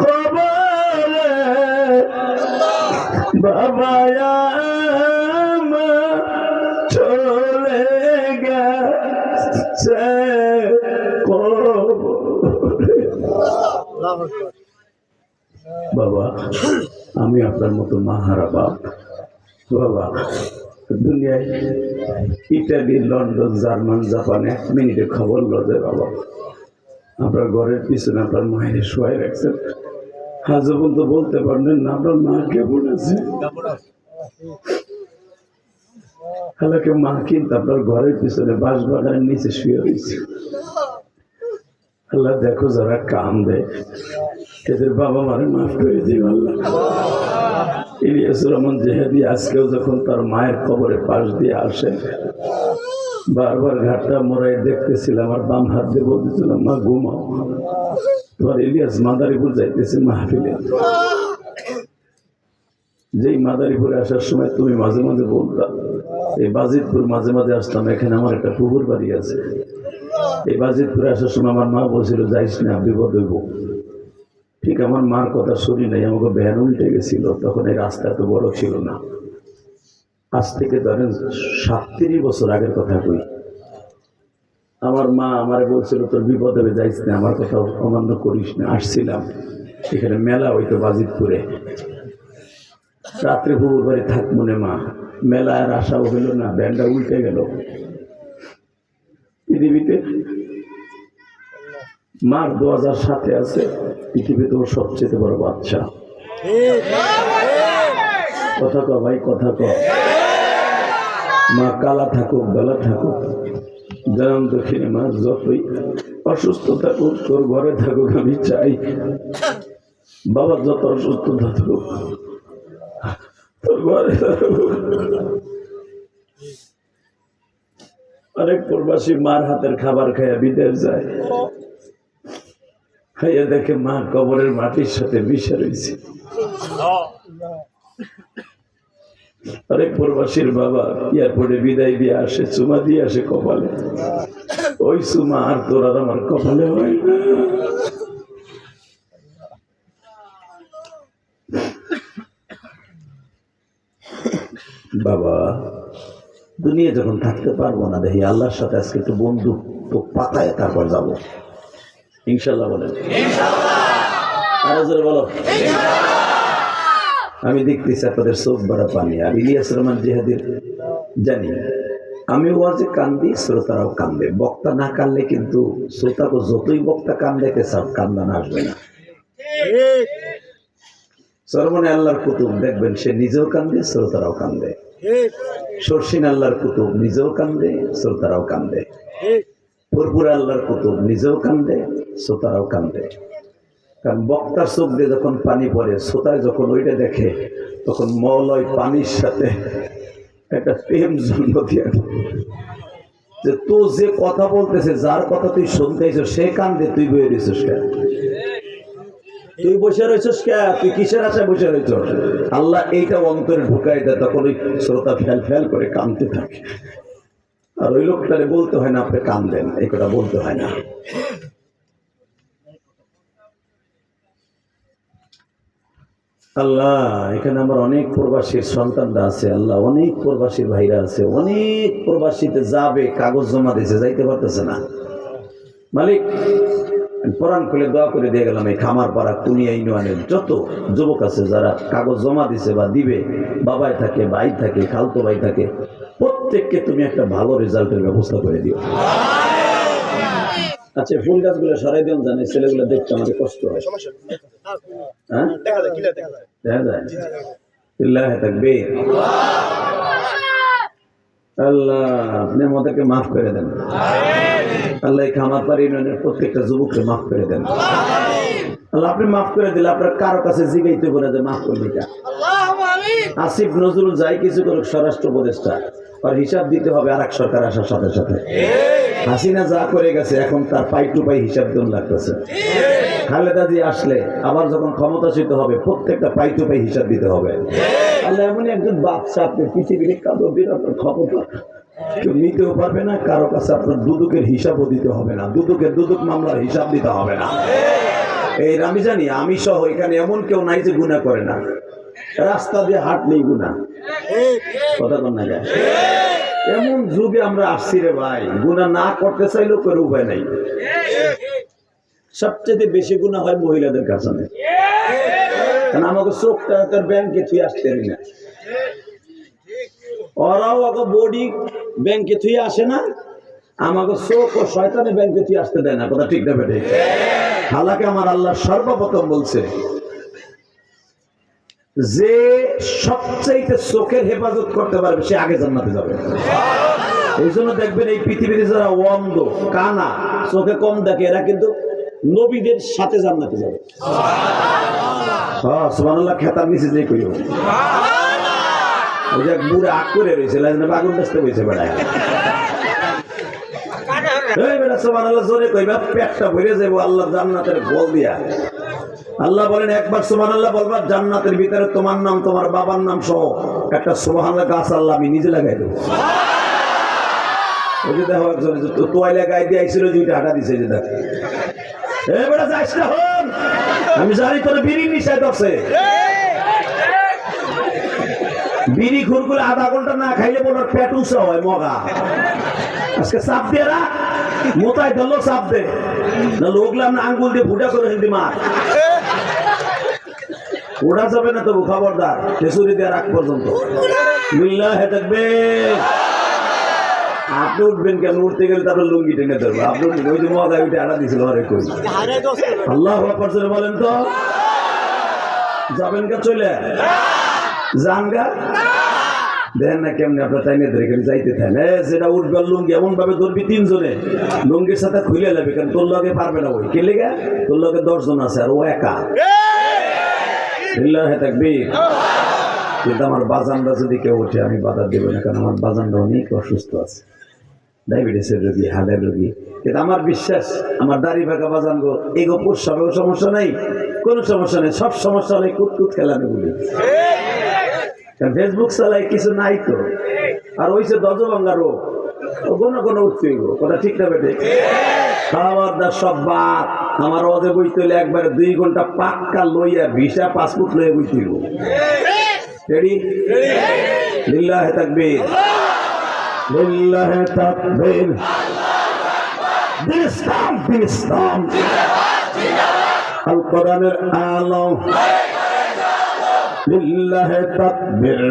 কবরে বাবা আমার চলে গেছে কবরে। বাবা আমি আপনার মতো মাহারা বাপ বাবা। দুনিয়ায় ইটালি লন্ডন জার্মান জাপান 1 মিনিটে খবর লজে বাবা আপনার ঘরের পিছনে আপনার মায়ের শোয়াই রাখছেন আজ পর্যন্ত বলতে পারলেন না আপনার মা কেমন আছে। হালাকে মা কিন্তু আপনার ঘরের পিছনে বাঁশ বাগানের নিচে শুয়ে রয়েছে। আল্লাহ দেখো যারা কাম দেয় এদের বাবা মারে মাফ করে দিই আল্লাহ। ইলিয়াসুর রহমান জেহাদি আজকেও যখন তার মায়ের কবরে পাশ দিয়ে আসে বারবার ঘাটটা মোড়াই দেখতেছিলাম আর বাম হাত দিয়ে বলতেছিলাম মা ঘুমাও। তোমার ইলিয়াস মাদারীপুর যাইতেছে মাহফিলে। যেই মাদারীপুরে আসার সময় তুমি মাঝে মাঝে বলতাম এই বাজিতপুর মাঝে মাঝে আসতাম, এখানে আমার একটা পুকুর বাড়ি আছে। এই বাজিতপুরে আসার সময় আমার মা বলছিল যাইস না বিপদ হইব। ঠিক আমার মার কথা শুনি নাই, আমাকে ভ্যান উল্টে গেছিল। তখন এই রাস্তা এত বড় ছিল না। আজ থেকে ধরেন 37 বছর আগের কথা কই। আমার মা আমারে বলছিল তোর বিপদ হবে যাইস না, আমার কথা অমান্য করিস না। আসছিলাম এখানে মেলা হইতো বাজিতপুরে, রাত্রে পুকুর বাড়ি থাক মনে মা মেলা আর আশাও হইল না, ভ্যানটা উল্টে গেল। পৃথিবীতে মার 2007 আছে, পৃথিবীতে ওর সবচেয়ে বড় বাচ্চা। কথা ক ভাই কথা ক। মা কালা থাকুক বেলা থাকুক জানান দক্ষিণে মা যতই অসুস্থ থাকুক তোর ঘরে থাকুক আমি চাই বাবা যত অসুস্থ থাকুক তোর ঘরে থাকুক। অনেক প্রবাসী মার হাতের খাবার খাইয়া বিদেশ যায়, খাইয়া দেখে মা কবরের মাটির সাথে মিশে রয়েছে। অনেক প্রবাসীর বাবা এয়ারপোর্টে বিদায় দিয়ে আসে, চুমা দিয়ে আসে কপালে, ওই চুমা আর তোর আর আমার কপালে হয় না। বাবা দুনিয়া যখন থাকতে পারবো না দেখি আল্লাহর সাথে আজকে একটু বন্ধু তো পাতায় তারপর যাবো ইনশাল্লাহ। বলেন আরো জোরে বলো। আমি দেখতেছি আপনাদের চোখ ভরা পানি। আর ইলিয়াসুর রহমান জিহাদির জানি আমি ওয়াজে কান্দি শ্রোতারাও কান্দে। বক্তা না কানলে কিন্তু শ্রোতাকে যতই বক্তা কান্দাইতে চাও কান্দান আসবে না। সরমনে আল্লাহর কুতুব দেখবেন সে নিজেও কান্দে শ্রোতারাও কান্দে। শর্ষিন আল্লাহর কুতুব নিজেও কান্দে শ্রোতারাও কান্দে। পুরপুর আল্লাহর কুতুব নিজেও কান্দে শ্রোতারাও কান্দে। কারণ বক্তার চোখ দিয়ে যখন পানি পড়ে শ্রোতায় যখন ওইটা দেখে তখন মলয় পানির সাথে একটা প্রেম জন্ম দিয়ে যে তো যে কথা বলতেছে যার কথা তুই শুনতেছ সে কান্দে, তুই বয়ে রয়েছিস কেন? তুই বসে রয়েছিস কে? তুই কিসের আশায় বসে রয়েছ? আল্লাহ এইটা অন্তরে ঢুকাই দেয়, তখন ওই শ্রোতা ফেল ফেল করে কাঁদতে থাকে। আর ওই লোকটারে বলতে হয় না আপনি কান্দেন, এই কথা বলতে হয় না। আল্লাহ এখানে আমার অনেক প্রবাসীর সন্তানরা আছে, আল্লাহ অনেক প্রবাসীর ভাইরা আছে, অনেক প্রবাসীতে যাবে কাগজ জমা দিয়েছে যাইতে পারতেছে না। মালিক কোরআন খুলে দোয়া করে দিয়ে গেলাম এই খামারপাড়া কুনিয়া ইউনিয়নের যত যুবক আছে যারা কাগজ জমা দিছে বা দিবে, বাবাই থাকে ভাই থাকে খালতো ভাই থাকে, প্রত্যেককে তুমি একটা ভালো রেজাল্টের ব্যবস্থা করে দিও। আচ্ছা ফুল গাছগুলো সরাই দিন, জানে ছেলেগুলো দেখতে আমাদের কষ্ট হয়। হ্যাঁ দেখা যায়। ইল্লাহ তাকবীর। আল্লাহ আপনি আমাদেরকে মাফ করে দেন। আল্লাহ খামারপাড়া ইউনিয়নের প্রত্যেকটা যুবককে মাফ করে দেন। আল্লাহ আপনি মাফ করে দিলে আপনার কারো কাছে জিগাইতে বলে যে মাফ করলি কা। আসিফ নজরুল যাই কিছু করুক স্বরাষ্ট্র উপদেষ্টা, আর হিসাব দিতে হবে আর এক সরকার আসার সাথে সাথে। হাসিনা যা করে গেছে এখন তার পাই টু পাই হিসাব দেন লাগতেছে। খালেদা জি আসলে আবার যখন ক্ষমতাচ্যুত হবে প্রত্যেকটা পাই টু পাই হিসাব দিতে হবে। আল্লাহ এমনই একজন বাদশা আপনি পৃথিবীর কারো দিন আপনার ক্ষমতা কেউ নিতেও পারবে না, কারো কাছে আপনার দুদকের হিসাবও দিতে হবে না, দুদক মামলার হিসাব দিতে হবে না। এই আমি জানি আমি সহ এখানে এমন কেউ নাই যে গুনাহ করে না, রাস্তা দিয়ে হাঁটলেই গুনাহ, কথা বল না যায়। এমন যুগে আমরা আসছি রে ভাই, গুনাহ না করতে চাইলেও করে উপায় নাই। সবচেয়ে বেশি গুনাহ হয় মহিলাদের কাছে, কারণ আমাকে চোখটা তার ব্যাংকে থুই আসতে না, ওরাও আগে বডি ব্যাংকে থুই আসে না, আমাকে চোখ ও শয়তানে ব্যাংকে থুই আসতে দেয় না, কথা ঠিক না বেটে? হালাকে আমার আল্লাহ সর্বপ্রথম বলছে যে সবচেয়ে চোখের হেফাজত করতে পারবে সে আগে জান্নাতে যাবে। এই জন্য দেখবেন এই পৃথিবীতে যারা অন্ধ কানা চোখে কম দেখে এরা কিন্তু নবীদের সাথে জান্নাতে যাবে। সুবহানাল্লাহ, খেতার নিচে যে কইও ওই যে বুড়ে আগ করে রয়েছে আগুন দেখতে বইছে বেড়ায়, সুবহানাল্লাহ জোরে কইবা পেটটা ভরে যাবো আল্লাহ জান্নাতের বল দিয়া। আল্লাহ বলেন একবার সুবহানাল্লাহ বলবা, জান্নাতের ভিতরে তোমার নাম তোমার বাবার নাম সহ একটা সুবহানাল্লাহ গাছ আল্লাহ আমি নিজে লাগাই দেবো। ওই যে দেখো একজন তোয়াইলা গায়ে দিয়ে আইছিল যে হাঁটা দিছে, যে দেখ এবারে যাইস না হন, আমি জানি তোর বিড়ি নিষেধ আছে, বিড়ি খুর করে আধা ঘন্টা না খাইলে বলার পেট উঁচা হয় মগা। আজকে চাপ দিয়ে রাখ, মোতায় ধরলো চাপ দে, লোকলাম না আঙ্গুল দিয়ে ফুটা করে হিন্দি মার, ওটা যাবে না তবু খবরদার, খেসুরি দিয়ে রাখ পর্যন্ত। বিল্লাহে তাকবীর। আপনি উঠবেন কেন? উঠতে গেলে তারপর লুঙ্গি টেনে ধরবো। আপনি ওই যে মগা উঠে আড়া দিয়েছিল অরে কই আল্লাহু আকবার জোরে বলেন তো। যাবেন কে? চলে যান গা, দেখেন না কেমনি আপনার টাইমে ধরে যাইতে থাকেন। যেটা উঠবে লুঙ্গি এমন ভাবে ধরবি তিনজনে লুঙ্গির সাথে খুলে যাবে, কারণ তোর লগে পারবে না ওই, কে লেগে তোর লগে 10 জন আছে আর ও একা। বিল্লাহে তাকবীর। কিন্তু আমার বাজানরা যদি কেউ ওঠে আমি বাধা দেবো না, কারণ আমার বাজানরা অনেক অসুস্থ আছে, ডায়াবেটিসের রোগী, হার্টের রোগী। কিন্তু আমার বিশ্বাস আমার দাড়ি ভাগা বাজান গো এগো প্রস্রাবেও সমস্যা নাই, কোনো সমস্যা নেই, সব সমস্যা হলে কুতকুত খেলানো বলি। ফেসবুক চালাই কিছু নাই তো, আর ওই যে দজভাঙ্গা রোগ কোনো কোনো উঠতে হইব, কথা ঠিক না বেটে? খাওয়ার দাওয়ার সব বাদ, আমার অজে বইতে হলে একবারে 2 ঘন্টা পাক্কা লইয়া ভিসা পাসপোর্ট লইয়া বইতে হইব। রেডি? লিল্লাহে তাকবীর, লিল্লাহে তাকবীর। দিন ইসলাম, আল কোরআনের আলো, লিল্লাহে তাকবীর।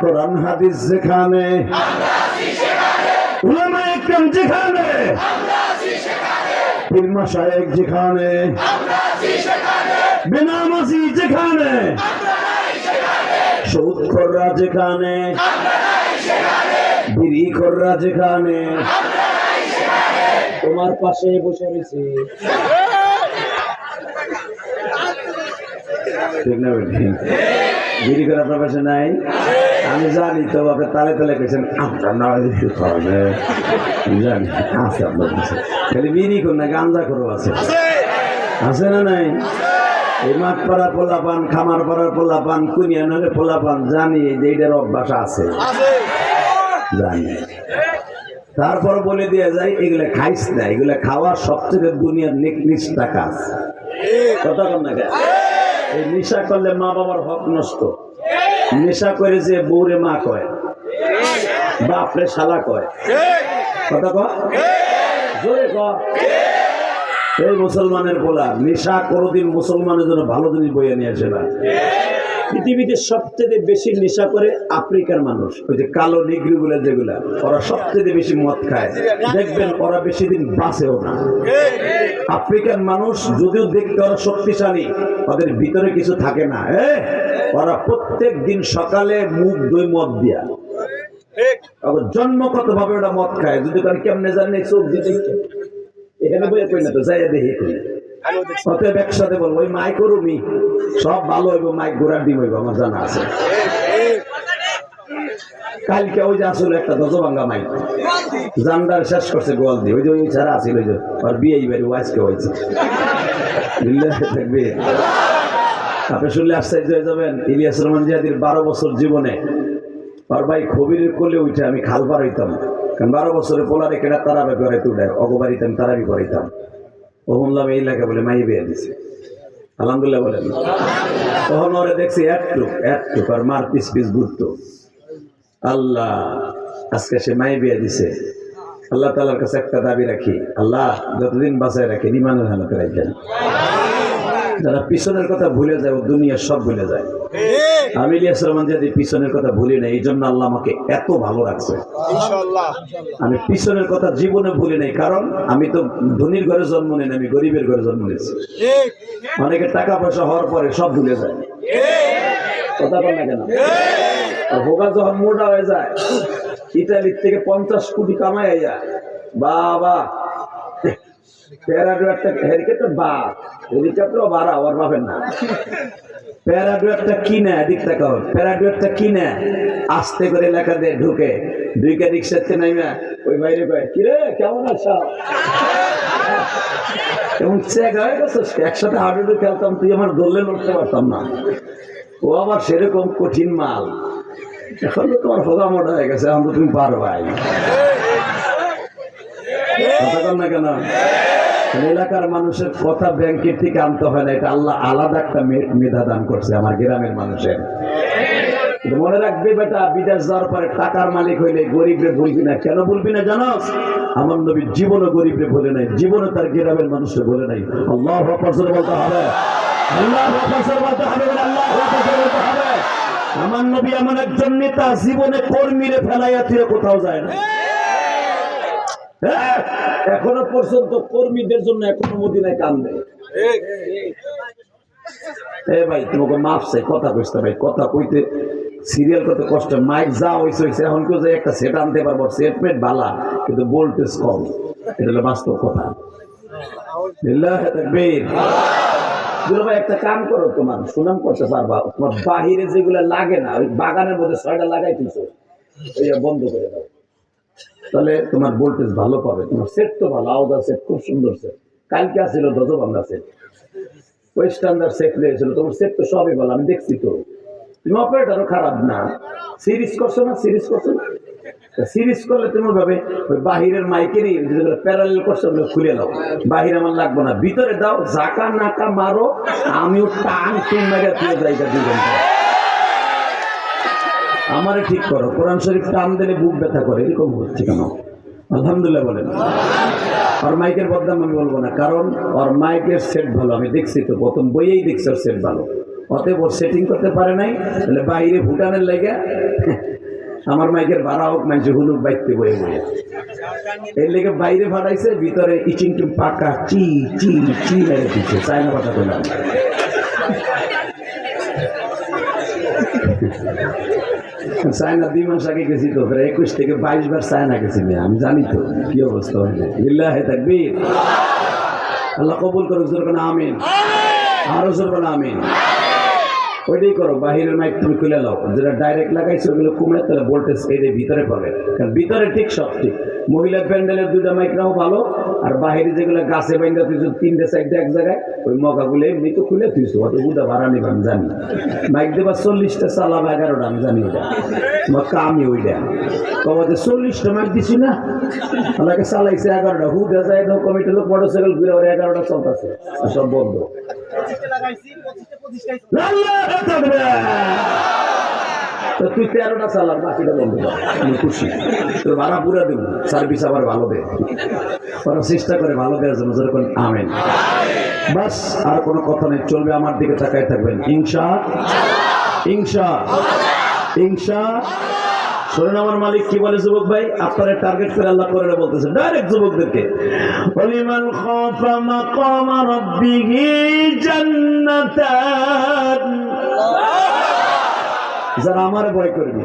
কোরআন হাদিস যেখানে, উলামায়ে কেরাম যেখানে, পীর মাশায়েখ যেখানে, বেনামাজি যেখানে, সুদখোররা যেখানে, বিড়িখোররা যেখানে, তোমার পাশে বসে রয়েছে, ঠিক না বেটি? বিড়ি করে আপনার পাশে নাই, আমি জানি তো আপনি তালে তালে কেছেন, আপনার না জানি আছে আপনার কাছে, খালি বিড়ি কর না গাঞ্জা করো আছে, আছে না নাই? এই মাঠ পাড়া পোলাপান, খামার পাড়ার পোলাপান, কুনিয়ানের পোলাপান, জানি যে এটার অভ্যাস আছে, জানি। তারপর বলে দিয়ে যায় এগুলো খাইস না, এগুলো খাওয়ার সবচেয়ে দুনিয়ার নিকৃষ্ট কাজ, কথা বল না? এই নেশা করলে মা বাবার হক নষ্ট, নেশা করে যে বউরে মা কয়, বাপরে শালা কয়, কথা কয় জোরে কয়। এই মুসলমানের বলা নেশা কোনোদিন মুসলমানের জন্য ভালো জিনিস বইয়ে নিয়ে আসে না। পৃথিবীতে সবচেয়ে বেশি নেশা করে আফ্রিকার মানুষ, ওই যে কালো নিগ্রি বলে যেগুলা, ওরা সবচেয়ে বেশি মদ খায়, দেখবেন ওরা বেশি দিন বাঁচেও না। আফ্রিকার মানুষ যদিও দেখতে ওরা শক্তিশালী, ওদের ভিতরে কিছু থাকে না। ওরা প্রত্যেক দিন সকালে মুখ ধুই মদ দিয়া, জন্মগত ভাবে ওরা মদ খায়। যদি কেমনে জানে চোখ দিয়ে এখানে বইয়ে কই না তো যাই দেখি কই অতএব একসাথে বলবো ওই মাইক রুমি সব ভালো হইব, মাইক ঘোরার ডিম হইব, আমার জানা আছে। কালকে ওই যে আসলে একটা দজভাঙ্গা মাইক জান্ডার শেষ করছে গোয়াল দিয়ে, ওই যে ওই ছাড়া আসিল, ওই যে আর বিয়ে বাড়ি ওয়াইজকে হয়েছে, বুঝলে থাকবে। আপনি শুনলে আশ্চর্য হয়ে যাবেন, ইলিয়াস রহমান জিহাদির 12 বছর জীবনে আর ভাই খবিরের কোলে উঠে আমি খাল পার হইতাম, কারণ 12 বছরে পোলারে কেটা তারাবে করে তুলে অগবাড়িতে আমি তারাবি করাইতাম। ও শুনলাম এই এলাকা বলে মাই বিয়ে দিছে, আলহামদুলিল্লাহ বলেন। তখন ওরে দেখছি একটু আর মার পিস পিস ঘুরতো। আল্লাহ আজকে সে মাই বিয়ে দিছে। আল্লাহ তাআলার কাছে একটা দাবি রাখি, আল্লাহ যতদিন বাঁচায় রাখে ইমানের হালতে রাখেন। যারা পিছনের কথা ভুলে যায় ও দুনিয়ার সব ভুলে যায়। আমি ইলিয়াস রহমান জিহাদি পিছনের কথা ভুলি না, এই জন্য আল্লাহ আমাকে এত ভালো রাখছে। আমি পিছনের কথা জীবনে ভুলি নাই, কারণ আমি তো ধনীর ঘরে জন্ম নেই, আমি গরিবের ঘরে জন্ম নিয়েছি। অনেকে টাকা পয়সা হওয়ার পরে সব ভুলে যায়, কথা বল না কেন? ভোগা যখন মোটা হয়ে যায়, ইটালির থেকে 50 কোটি কামাই যায়, বাবা প্যারাডুয়ারটা হেলিকপ্টার বা হেলিকপ্টারও বাড়া ওর পাবেন না। প্যারাডুয়ারটা কিনে এদিক টাকা প্যারাডুয়ারটা কিনে আস্তে করে লেখা দিয়ে ঢুকে দুইটা রিক্সাতে নাইমা ওই বাইরে কয় কিরে কেমন আছো, এবং চেক হয়ে গেছে। একসাথে হাডুডু খেলতাম, তুই আমার দলে লড়তে পারতাম না। ও আবার সেরকম কঠিন মাল। এখন তো তোমার ফোকা মোটা হয়ে গেছে, এখন তো তুমি পারবাই, কথা কর না কেন? এলাকার মানুষের কথা ব্যাংকের থেকে আনতে হয় না, এটা আল্লাহ আলাদা একটা মেধা দান করছে আমার গ্রামের মানুষের। মনে রাখবে বেটা, বিদেশ যাওয়ার পরে টাকার মালিক হইলে গরিবরে ভুলবি না। কেন ভুলবি না জানো? আমার নবী জীবনে গরিবরে বলে নাই, জীবনে তার গ্রামের মানুষকে বলে নাই। আল্লাহু আকবার বলতে হবে, আল্লাহু আকবার বলতে হবে, আল্লাহু আকবার বলতে হবে। আমার নবী এমন একজন নেতা, জীবনে কর্মীরে ফেলাইয়া দিয়ে কোথাও যায় না। এখনো পর্যন্ত কর্মীদের জন্য এখনো মদিনায় কান্দে। ভাই তোমাকে মাফ চাই, কথা কইতে ভাই, কথা কইতে সিরিয়াল করতে কষ্ট। মাইক যা হয়েছে এখন কেউ যে একটা সেট আনতে পারবো, সেটমেন্ট ভালা কিন্তু ভোল্টেজ কম, এটা হলো বাস্তব কথা। ভাই একটা কাম করো, তোমার সুনাম করতে পারবা, তোমার বাহিরে যেগুলো লাগে না ওই বাগানের মধ্যে 6টা লাগাই দিছো, বন্ধ করে দাও, তাহলে তোমার ভোল্টেজ ভালো পাবে। তোমার সেট তো ভালো, আওদা সেট খুব সুন্দর সেট, কালকে আসছিল দজভাঙ্গা সেট, ওই স্ট্যান্ডার্ড সেট নিয়েছিল। তোমার সেট তো সবই ভালো, আমি দেখছি তো। তুমি অপারেটারও খারাপ না, সিরিজ করছো না? সিরিজ করছো না? সিরিজ করলে তুমি ভাবে ওই বাহিরের মাইকেরই যেগুলো প্যারালেল করছো ওগুলো খুলে দাও, বাহির আমার লাগবো না, ভিতরে দাও, জাকা নাকা মারো, আমিও টান টুন মেরে ফিরে যাই 2 ঘন্টা। আমারে ঠিক করো, কোরআন শরীফ টান দিলে বুক ব্যথা করে, এরকম হচ্ছে কেন? আলহামদুলিল্লাহ বলেন। আর মাইকের বদনাম আমি বলবো না, কারণ ওর মাইকের সেট ভালো, আমি দেখছি তো, প্রথম বইয়েই দেখছি ওর সেট ভালো। অতএব ওর সেটিং করতে পারে নাই, তাহলে বাইরে ভুটানের লেগে আমার মাইকের ভাড়া হোক, মানুষের হুলুক বাইতে বয়ে বয়ে এর লেগে বাইরে ভাড়াইছে, ভিতরে ইচিং টিম পাকা চি চি চি মেরে দিচ্ছে, চায়না কথা বললাম। চায়না 2 মাস আগে গেছি তো, 21 থেকে 22 বার চায়না গেছি, আমি জানি তো কি অবস্থা হয়েছে। বিল্লাহি তাকবীর, আল্লাহ কবুল করুক, জোরে বলেন আমিন, আরো জোরে বলেন আমিন। ওইটাই করো, বাহিরের মাইক তুমি খুলে নাও, যেটা ডাইরেক্ট লাগাইছে ওগুলো কমে, তাহলে ভোল্টেজ এই ভিতরে পাবে, কারণ ভিতরে ঠিক সব ঠিক। মহিলা প্যান্ডেলের 2টা মাইক নাও ভালো, আর বাহিরে যেগুলো গাছে বাইন্দা তুই 3টে 4টে এক জায়গায়, ওই মগাগুলো এমনি তো খুলে তুইছো, অত বুধা ভাড়া নিবা আমি জানি। মাইক দেবা 40টা, চালাবা 11টা, আমি জানি ওইটা তোমার কামই ওইটা। কমাতে 40টা মাইক দিছি না, আমাকে চালাইছে 11টা, হুদা যায় কমিটির লোক মোটরসাইকেল ঘুরে 11টা চলতেছে, সব বন্ধ। তুই 13টা চালার, বাকিটা বন্ধ কর, আমি খুশি। তোর ভাড়া পুরা দেবো, সার্ভিস আবার ভালো দেয়, ওরা চেষ্টা করে ভালো দেওয়ার জন্য, যেরকম আমেন। বাস আর কোনো কথা নেই, চলবে, আমার দিকে তাকায় থাকবেন। ইনশা ইনশা ইনশা। শোনেন আমার মালিক কি বলে, যুবক ভাই আপনারা টার্গেট করে আল্লাহ করে বলতেছে ডাইরেক্ট যুবকদেরকে, ওয়ালিমান খাফা মাকামা রাব্বিহি জান্নাতান। যারা আমার ভয় করবে,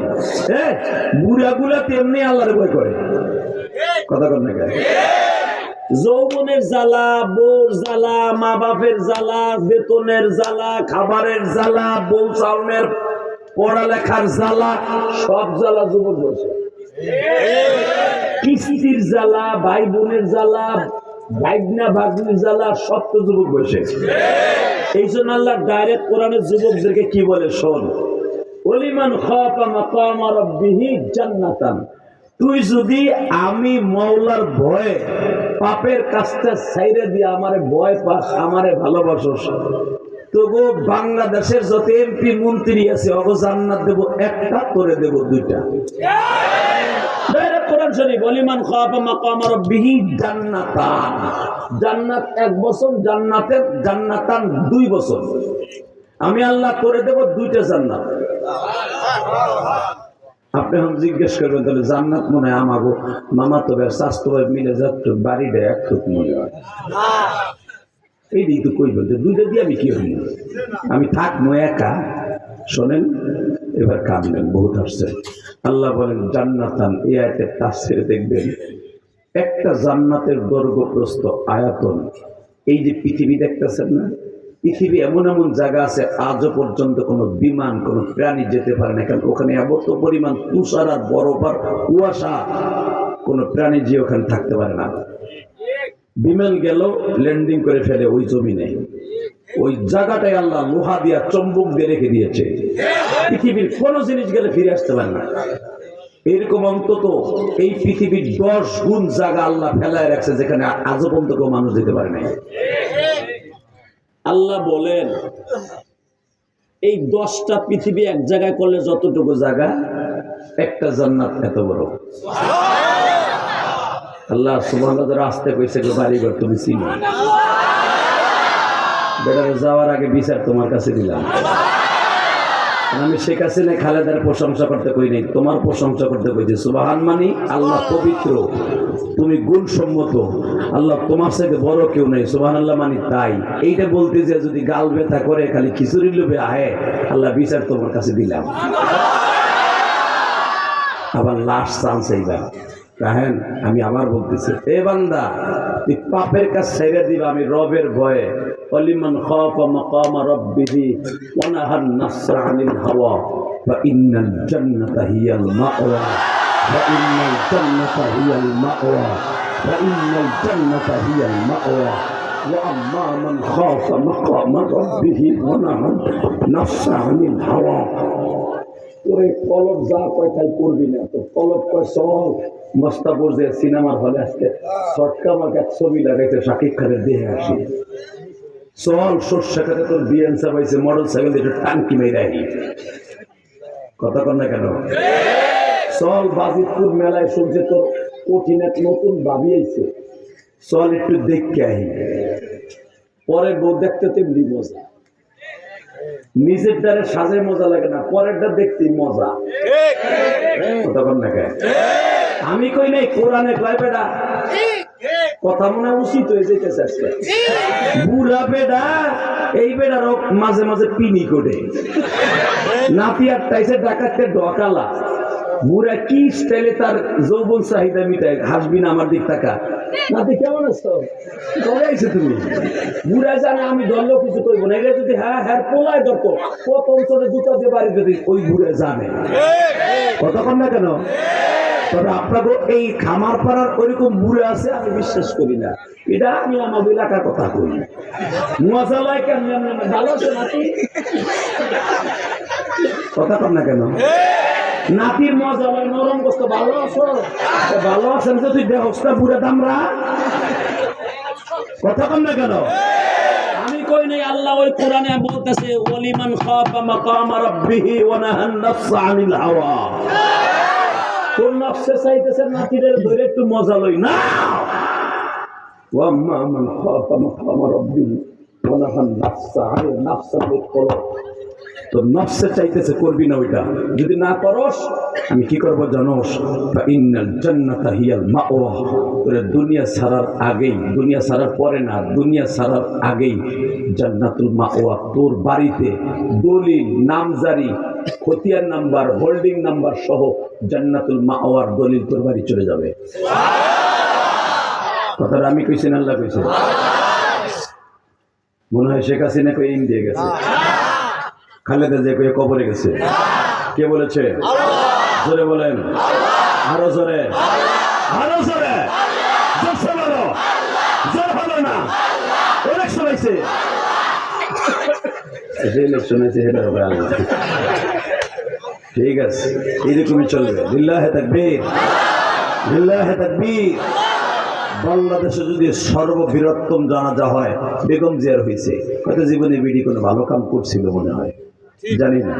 বুড়াগুলা তেমনি আল্লাহর ভয় করে, কথা কর না কেন? যৌবনের জ্বালা, বউর জ্বালা, মা বাপের জ্বালা, বেতনের জ্বালা, খাবারের জ্বালা, বউ চাউনের পড়ালেখার জ্বালা, সব জ্বালা যুবক বসে। কিস্তির জ্বালা, ভাই বোনের জ্বালা, ভাগনা ভাগ্নির জ্বালা, সব তো যুবক বসে। এই জন্য আল্লাহ ডাইরেক্ট কোরআনের যুবকদেরকে কি বলে শোন, ওলিমান খাফা মাকাম রাব্বিহি জান্নাতান, তুই যদি আমি মওলার ভয়ে পাপের কাজটা ছাইরে দিয়ে আমারে ভয় পাস, আমারে ভালোবাসোস, তবু বাংলাদেশের যত এমপি মন্ত্রী আছে অগো জান্নাত দেব একটা, করে দেব দুইটা। কোরআন শরীফ, ওলিমান খাফা মাকাম রাব্বিহি জান্নাতান, জান্নাত 1 বছর, জান্নাতের জান্নাতান 2 বছর, আমি আল্লাহ করে দেব 2টা জান্নাত। আপনি এখন জিজ্ঞেস করবেন তাহলে জান্নাত মনে হয় আমাগো মামা তো স্বাস্থ্য মিলে যাচ্ছে, বাড়িটা একটু মনে হয় এই দিক তো কই বলতে 2টা দিয়ে আমি কি হইনি, আমি থাকবো একা। শোনেন এবার কাঁদলেন, বহুত আসছে। আল্লাহ বলেন জান্নাতান, এই আয়াতের তাফসীরে দেখবেন একটা জান্নাতের দৈর্ঘ্য প্রস্থ আয়তন, এই যে পৃথিবী দেখতেছেন না, পৃথিবী এমন এমন জায়গা আছে আজও পর্যন্ত কোনো বিমান কোনো প্রাণী যেতে পারে না, কারণ ওখানে এত পরিমাণ তুষার আর বরফ আর কুয়াশা, কোনো প্রাণী যে ওখানে থাকতে পারে না। বিমান গেল ল্যান্ডিং করে ফেলে ওই জমিনে, ওই জায়গাটায় আল্লাহ লোহা দিয়া চম্বুক দিয়ে রেখে দিয়েছে, পৃথিবীর কোনো জিনিস গেলে ফিরে আসতে পারে না। এরকম অন্তত এই পৃথিবীর 10 গুণ জায়গা আল্লাহ ফেলায় রাখছে যেখানে আজও পর্যন্ত কেউ মানুষ যেতে পারে না। আল্লাহ বলেন এই 10টা পৃথিবী এক জায়গায় করলে যতটুকু জায়গা, একটা জান্নাত এত বড়। আল্লাহ সুবহানাহু ওয়া তাআলা আসতে কইছে বাড়িঘর তুমি চিনো, বেটারে যাওয়ার আগে বিচার তোমার কাছে দিলাম। আমি শেখ হাসিনা খালেদার প্রশংসা করতে কই নাই, তোমার প্রশংসা করতে কইছি। সুবহান মানি আল্লাহ পবিত্র, তুমি গুণসম্মত, আল্লাহ তোমার থেকে বড় কেউ নেই। সুবহানাল্লাহ মানি তাই। এইটা বলতে যে যদি গাল ব্যথা করে খালি খিচুড়ি লোভে আহে, আল্লাহ বিচার তোমার কাছে দিলাম। আবার লাস্ট চান্স এইবার কাহেন, আমি আবার বলতেছি, এ বান্দা তুই পাপের কাজ ছেড়ে দিবা আমি রবের ভয়ে। ওলিমান খাফা মাকাম রাব্বিহি ওয়া নাহান নাফসা আনিল হাওয়া ফা ইন্নাল জান্নাতা হিয়াল মাওয়া, ফা ইন্নাল জান্নাতা হিয়াল মাওয়া, ফা ইন্নাল জান্নাতা হিয়াল মাওয়া, ওয়া আম্মা মান খাফা মাকাম রাব্বিহি ওয়া নাহান নাফসা আনিল হাওয়া। তোরে কলব যা কয় তাই করবি না, তো কলব কয় চল মস্তাপুর যে সিনেমার হলে আজকে শর্টকা আমাকে এক ছবি লাগাইছে শাকিব খানের দেহে আসি, চল সর্ষে খাতে তোর বিএন চাপাইছে মডেল সাইকেল দিয়ে টাঙ্কি মেরে আহি, কথা কর না কেন? চল বাজিতপুর মেলায় শুনছে তোর কঠিন এক নতুন ভাবি আইছে, চল একটু দেখতে আহি। পরের বউ দেখতে তেমনি মজা, নিজের দ্বারে সাজে মজা লাগে না, পরেরটা দেখতে মজা, কথা কর না কেন? আমি কই নাই, কোরআনে কয় বেটা, কথা মনে উচিত হয়ে যেতেছে আজকে। বুড়া বেটা, এই বেটার মাঝে মাঝে পিনি করে নাতি আটটাইছে ডাকাতে ডকালা। বুড়া কি স্টাইলে তার যৌবন চাহিদা মিটায়, হাসবি না আমার দিক টাকা। নাতি কেমন আছো, কবে আইছো তুমি? বুড়া জানে আমি ধরলেও কিছু করবো না, এটা যদি হ্যাঁ হ্যাঁ পোলায় ধরতো কত অঞ্চলে জুতা দিয়ে বাড়ি যদি ওই বুড়া জানে, কতক্ষণ না কেন? তবে আপনাকে এই খামার পাড়ার ওইরকম বুড়ে আছে আমি বিশ্বাস করি না, এটা আমি আমার এলাকার কথা করি। মজা লাগে কেমন ভালো আছে নাতি, কথা কর না কেন? নাতির মজা লাগে নরম গোস্ত, ভালো আছো? ভালো আছেন যে তুই দেহস্তা বুড়া দামরা, কথা কর না কেন? আমি কই নাই, আল্লাহ ওই কোরআনে বলতেছে ওলিমান খাফা মাকাম রাব্বিহি ওয়া নাহান নাফসা আনিল হাওয়া। তোর নফসে চাইতেছে নাতিদের ধরে একটু মজা লই না, ওয়া আম্মা মান খাফা মাকাম রাব্বিহি ওয়া নাহান নাফসা আনিল নাফসা বিল, তোর নফসে চাইতেছে করবি না ওইটা, যদি না করস আমি কি করবো জানোস? ফা ইন্নাল জান্নাতা হিয়াল মাওয়া, তোর দুনিয়া ছাড়ার আগেই, দুনিয়া ছাড়ার পরে না, দুনিয়া ছাড়ার আগেই জান্নাতুল মাওয়া, তোর বাড়িতে দলিল নামজারি খতিয়ান নাম্বার হোল্ডিং নাম্বার সহ জান্নাতুল মাওয়ার দলিল তোর বাড়ি চলে যাবে। কথাটা আমি কইছি না আল্লাহ কইছে? মনে হয় শেখ হাসিনা কই ইন্ডিয়া গেছে, খালেদা যে কই কবরে গেছে। কে বলেছে? জোরে বলেন, আরো জোরে, আরো জোরে। জোরসে বলো, জোর হলো না। ইলেকশন হয়েছে, যে ইলেকশন হয়েছে সেটা হবে আল্লাহ। ঠিক আছে, এইরকমই চলবে। লিল্লাহে তাকবীর, লিল্লাহে তাকবীর। বাংলাদেশে যদি সর্ববৃহত্তম জানাজা হয় বেগম জিয়ার হয়েছে, হয়তো জীবনে বিডি কোনো ভালো কাম করছিল মনে হয়, জানি না।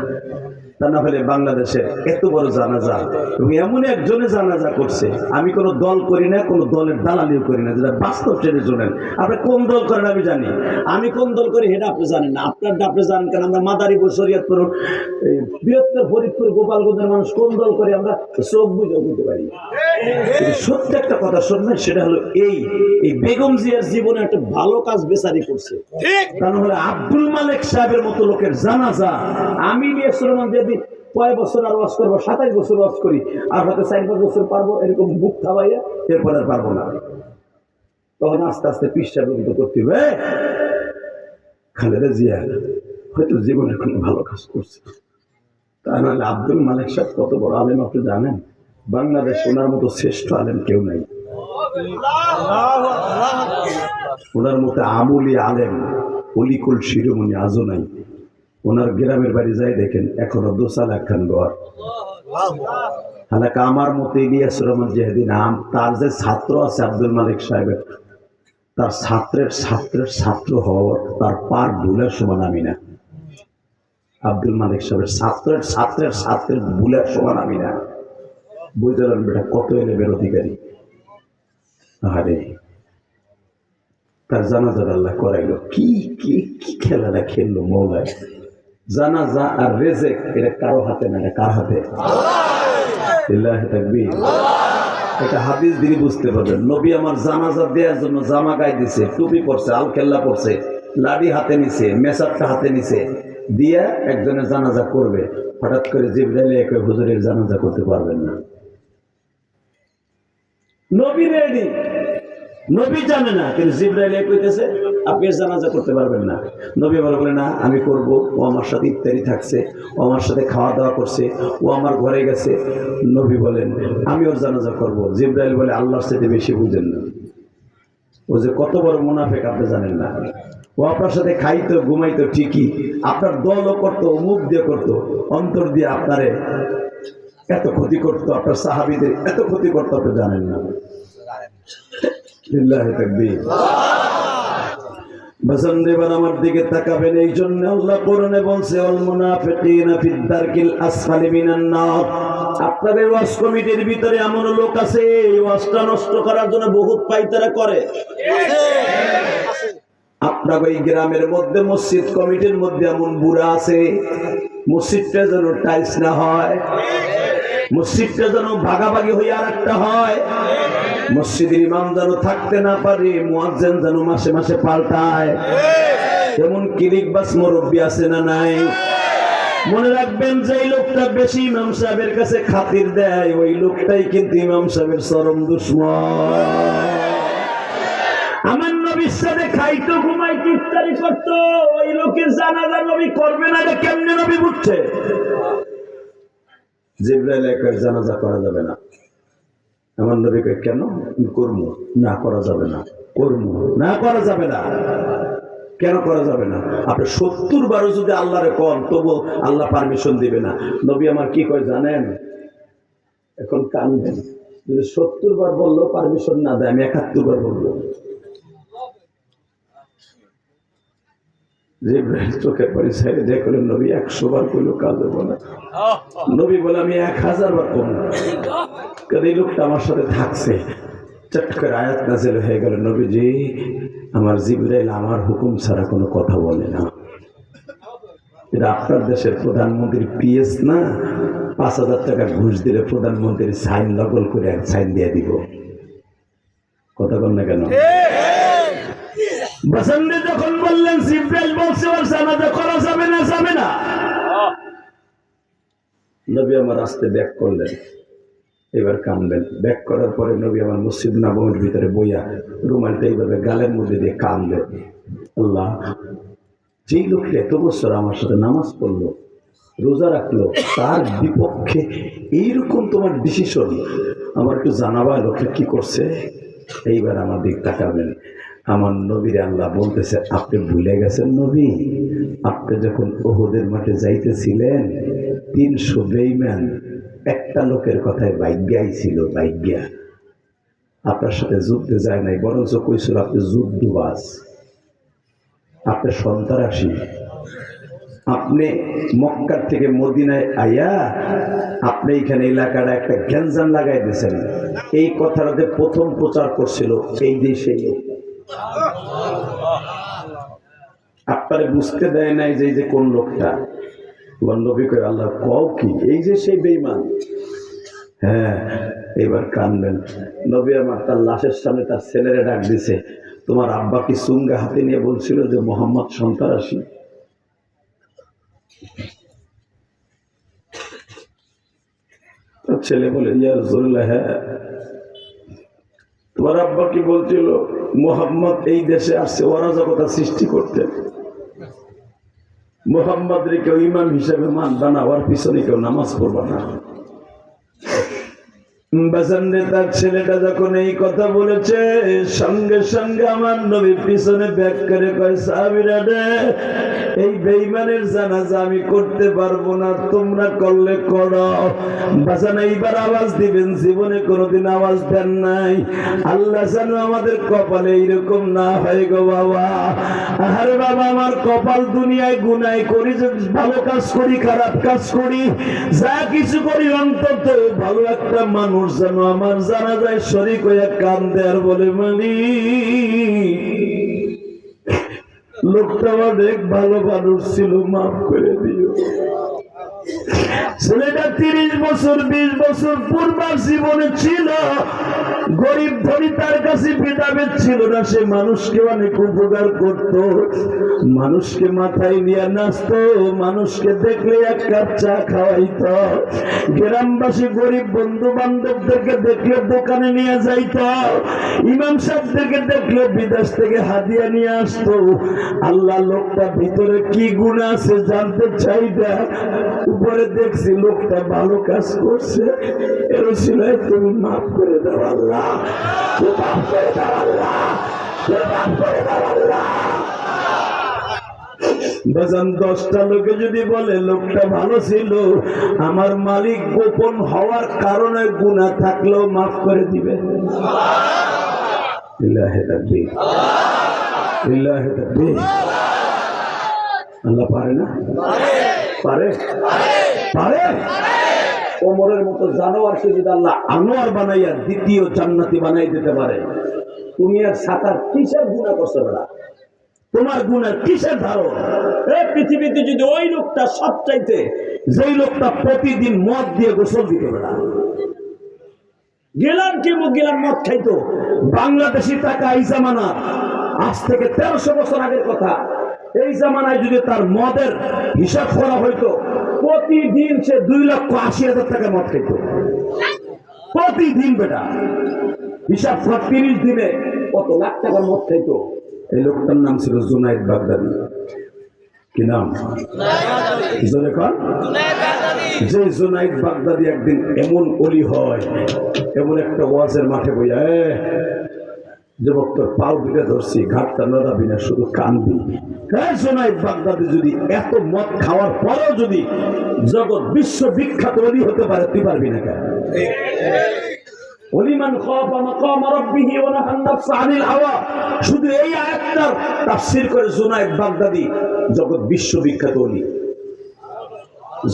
তা না হলে বাংলাদেশের এত বড় জানাজা এবং এমন একজনে জানাজা করছে। আমি কোনো দল করি না, কোনো দলের দালালিও করি না, যেটা বাস্তব টেনে শোনেন। আপনি কোন দল করেন আমি জানি, আমি কোন দল করি সেটা আপনি জানেন না। আপনারটা আপনি জানেন কেন? আমরা মাদারীপুর, শরীয়তপুর, বৃহত্তর ফরিদপুর, গোপালগঞ্জের মানুষ কোন দল করে আমরা চোখ বুঝে বুঝতে পারি। সত্য একটা কথা শুনবেন, সেটা হলো এই বেগম জিয়ার জীবনে একটা ভালো কাজ বেচারি করছে। কারণ হলো আব্দুল মালেক সাহেবের মতো লোকের জানাজা আমি নিয়ে সুলেমান যদি কয় বছর আর ওয়াজ করবো, 27 বছর ওয়াজ করি, আর হয়তো 4-5 বছর পারবো, এরকম বুক খাওয়াইয়া এরপর আর পারবো না। তখন আস্তে আস্তে পৃষ্ঠা পর্যন্ত করতে হবে। খালেদা জিয়া হয়তো জীবনে কোনো ভালো কাজ করছে, তা নাহলে আব্দুল মালেক সাহেব কত বড় আলেম আপনি জানেন? বাংলাদেশ ওনার মতো শ্রেষ্ঠ আলেম কেউ নাই। ওনার মতো আমলি আলেম অলিকুল শিরোমণি আজও নাই। ওনার গ্রামের বাড়ি যাই দেখেন, এখনো দোসাল একখান ঘর। হালাকা আমার মতো ইলিয়াস রহমান যেদিন তার যে ছাত্র আছে আব্দুল মালিক সাহেবের, তার ছাত্রের ছাত্রের ছাত্র হওয়ার তার পার ভুলের সমান আমি না। আব্দুল মালিক সাহেবের ছাত্রের ছাত্রের ছাত্রের ভুলের সমান আমি না। বুঝলেন বেটা কত এলেমের অধিকারী। আরে তার জানাজা আল্লাহ করাইলো, কি কি কি খেলাটা খেললো মৌলায়। জানাজা আর রেজেক এটা কারো হাতে না, এটা কার হাতে? লিল্লাহি তাকবীর। এটা হাদিস দিয়ে বুঝতে পারবেন। নবী আমার জানাজা দেওয়ার জন্য জামা গায়ে দিছে, টুপি পরছে, আল কেল্লা পরছে, লাঠি হাতে নিছে, মেসারটা হাতে নিছে, দিয়া একজনের জানাজা করবে। হঠাৎ করে জিবরাইল একে হুজুরের জানাজা করতে পারবেন না। নবী রেডি, নবী জানে না, কিন্তু জিবরাইল কইতেছে আপনি জানাজা করতে পারবেন না। নবী বলে না আমি করব, ও আমার সাথে ইফতারি থাকছে, ও আমার সাথে খাওয়া দাওয়া করছে, ও আমার ঘরে গেছে। নবী বলেন আমি ওর জানাজা করব। জিবরাইল বলে আল্লাহর সাথে বেশি বুঝেন না, ও যে কত বড় মুনাফিক আপনি জানেন না। ও আপনার সাথে খাইতো ঘুমাইতো ঠিকই, আপনার দলও করতো, মুখ দিয়ে করতো, অন্তর দিয়ে আপনারে এত ক্ষতি করতো, আপনার সাহাবীদের এত ক্ষতি করতো আপনি জানেন না। লিল্লাহি তাকবীর। বাজানরে এবার আমার দিকে তাকাবেন, এই জন্য আল্লাহ কোরআনে বলছে আল মুনাফিকিনা ফিদ দারকিল আসফালি মিনান নার। আপনাদের ওয়াজ কমিটির ভিতরে এমন লোক আছে এই ওয়াজটা নষ্ট করার জন্য বহুত পাইতারা করে। আপনার ওই গ্রামের মধ্যে মসজিদ কমিটির মধ্যে এমন বুড়া আছে, মসজিদটা যেন টাইলস না হয়, মসজিদটা যেন ভাগাভাগি হয়ে আর একটা হয়, মসজিদের ইমাম যেন থাকতে না পারে, মুয়াজ্জিন যেন মাসে মাসে পাল্টায়। যেমন ক্লিক বাস মুরব্বী আছে না নাই? মনে রাখবেন যে এই লোকটা বেশি ইমাম সাহেবের কাছে খাতির দেয়, ওই লোকটাই কিন্তু ইমাম সাহেবের চরম দুশমন। আমার নবীর সাথে খাইতো ঘুমাইতো ইফতারি করতো, ওই লোকের জানাজা নবী করবে না, এটা কেমনে নবী বুঝছে? জিবরাইল একার জানাজা করা যাবে না। আমার নবীকে কেন করব না, করা যাবে না, করব না, করা যাবে না। কেন করা যাবে না? আপনি 70 বারও যদি আল্লাহরে কন তবু আল্লাহ পারমিশন দিবে না। নবী আমার কি কয় জানেন? এখন কানবেন, যদি 70 বার বললো পারমিশন না দেয়, আমি 71 বার বলবো। জিবরাইল চোখে পড়ে ছেড়ে দেখলেন নবী 100 বার কইলো কাজ দেবো না। নবী বলে আমি 1000 বার করবো, কারণ এই লোকটা আমার সাথে থাকছে। চট করে আয়াত নাযিল হয়ে গেল, নবীজি আমার জিবরাইল আমার হুকুম ছাড়া কোনো কথা বলে না। এটা আপনার দেশের প্রধানমন্ত্রীর পিএস না, 5000 টাকা ঘুষ দিলে প্রধানমন্ত্রীর সাইন লগল করে এক সাইন দিয়ে দিব। কথা বল না কেন? বসন্দে যখন বললেন জিবরাইল বলছে ওর জানাজা করা যাবে না, যাবে না। নবী আমার আস্তে ব্যাক করলেন, এবার কানবেন। ব্যাক করার পরে নবী আমার মসজিদ নববীর ভিতরে বইয়া রুমালটা এইভাবে গালের মধ্যে দিয়ে কানবে, আল্লাহ, যেই লোকটা এত বছর আমার সাথে নামাজ পড়লো, রোজা রাখলো, তার বিপক্ষে এইরকম তোমার ডিসিশন আমার একটু জানাবা, লোকটা কি করছে। এইবার আমার দিক তাকাবেন। আমার নবীর আল্লাহ বলতেছে, আপনি ভুলে গেছেন নবী, আপনি যখন ওহুদের মাঠে যাইতেছিলেন 300 বেঈমান একটা লোকের কথায় ভাগ্যাই ছিল, ভাগ্যা আপনার সাথে যুদ্ধে যায় নাই, বরঞ্চ কইছিল আপনি যুদ্ধবাজ, আপনি সন্ত্রাসী। আপনি মক্কার থেকে মদিনায় আইয়া আপনি এখানে এলাকাটা একটা গ্যাঞ্জাম লাগাই দিয়েছেন। এই কথাটাতে প্রথম প্রচার করছিল এই দেশে। আপনারে বুঝতে দেয় নাই যে যে কোন লোকটা। নবী কয়, আল্লাহ কও কি, এই যে সেই বেঈমান। হ্যাঁ, এবার কানবেন। নবী আমার তার লাশের সামনে তার ছেলেরা ডাক দিছে, তোমার আব্বা কি চুঙ্গা হাতে নিয়ে বলছিল যে মোহাম্মদ সন্ত্রাসী? ছেলে বলে, ইয়া রাসূলুল্লাহ, হ্যাঁ। তোমার আব্বা কি বলছিল মোহাম্মদ এই দেশে আসছে অরাজকতা সৃষ্টি করতে, মোহাম্মদ রে কেউ ইমাম হিসেবে মানবা না, ওর পিছনে কেউ নামাজ পড়বা না। বাজানরে তার ছেলেটা যখন এই কথা বলেছে, সঙ্গে সঙ্গে আমার নবীর পিছনে ব্যাক করে কয়, সাহাবীরা রে, এই বেঈমানের জানাজা আমি করতে পারবো না, তোমরা করলে করো। বাজান এইবার আওয়াজ দিবেন, জীবনে কোনোদিন আওয়াজ দেন নাই। আল্লাহ যেন আমাদের কপালে এইরকম না হয় গো বাবা। আরে বাবা, আমার কপাল দুনিয়ায় গুনাহ করি, ভালো কাজ করি, খারাপ কাজ করি, যা কিছু করি, অন্তত ভালো একটা মানুষ যেন আমার জানাজায় শরীক হইয়া কান্দে আর বলে, মালিক, লোকটা অনেক ভালো মানুষ ছিল, মাফ করে দিও। ছেলেটা 30 বছর 20 বছর পূর্বার জীবনে ছিল, গরিব ধনী তার কাছে ভেদাভেদ ছিল না। সে মানুষকে অনেক উপকার করত, মানুষকে মাথায় নিয়ে নাচত, মানুষকে দেখলে এক কাপ চা খাওয়াইত, গ্রামবাসী গরিব বন্ধু বান্ধবদেরকে দেখলে দোকানে নিয়ে যাইত, ইমাম সাহেবদেরকে দেখলে বিদেশ থেকে হাদিয়া নিয়ে আসতো। আল্লাহ, লোকটা ভিতরে কি গুণ আছে জানতে চাই না, উপরে দেখছি লোকটা ভালো কাজ করছে, এর উসিলায় তুমি মাফ করে দাও আল্লাহ, মাফ করে দাও আল্লাহ, মাফ করে দাও আল্লাহ। বাজান 10টা লোকে যদি বলে লোকটা ভালো ছিল, আমার মালিক গোপন হওয়ার কারণে গুনাহ থাকলেও মাফ করে দিবে। ইলাহে তাকবীর, ইলাহে তাকবীর। আল্লাহ পারে না? পারে, পারে। ওমরের মতো জানোয়ারকে যদি আল্লাহ আনোয়ার বানাইয়া দ্বিতীয় জান্নাতি বানাই দিতে পারে, তুমি আর সাতার কিসের গুনাহ করছো বেড়া? তোমার গুনাহ কিসের ধারণ? এই পৃথিবীতে যদি ওই লোকটা সবচাইতে, যেই লোকটা প্রতিদিন মদ দিয়ে গোসল দিতে বেড়া, গেলাম গেলাম মদ খাইতো, বাংলাদেশি টাকা এই জামানা, আজ থেকে 1300 বছর আগের কথা, এই জামানায় যদি তার মদের হিসাব করা হইতো, প্রতিদিন সে 2,80,000 টাকা মদ খাইত প্রতিদিন। বেটা হিসাব 30 দিনে কত লাখ টাকার মদ খাইত। এই লোকটার নাম ছিল জুনাইদ বাগদাদি। কি নাম? যে জুনাইদ বাগদাদি একদিন এমন ওলি হয়, এমন একটা ওয়াজের মাঠে বইয়া, যুবক তোর পাও দিকে ধরছি, ঘাটটা নড়াবি না, শুধু কানবি। হ্যাঁ, জুনাইদ বাগদাদি যদি এত মদ খাওয়ার পরেও যদি জগৎ বিশ্ববিখ্যাত ওলি হতে পারে, তুই পারবি না কেন? ওলিমান খাফা মাকাম রাব্বিহি ওয়া নাহান নাফসা আনিল হাওয়া, শুধু এই আয়াতটার তাফসীর করে জুনাইদ বাগদাদি জগৎ বিশ্ববিখ্যাত ওলি।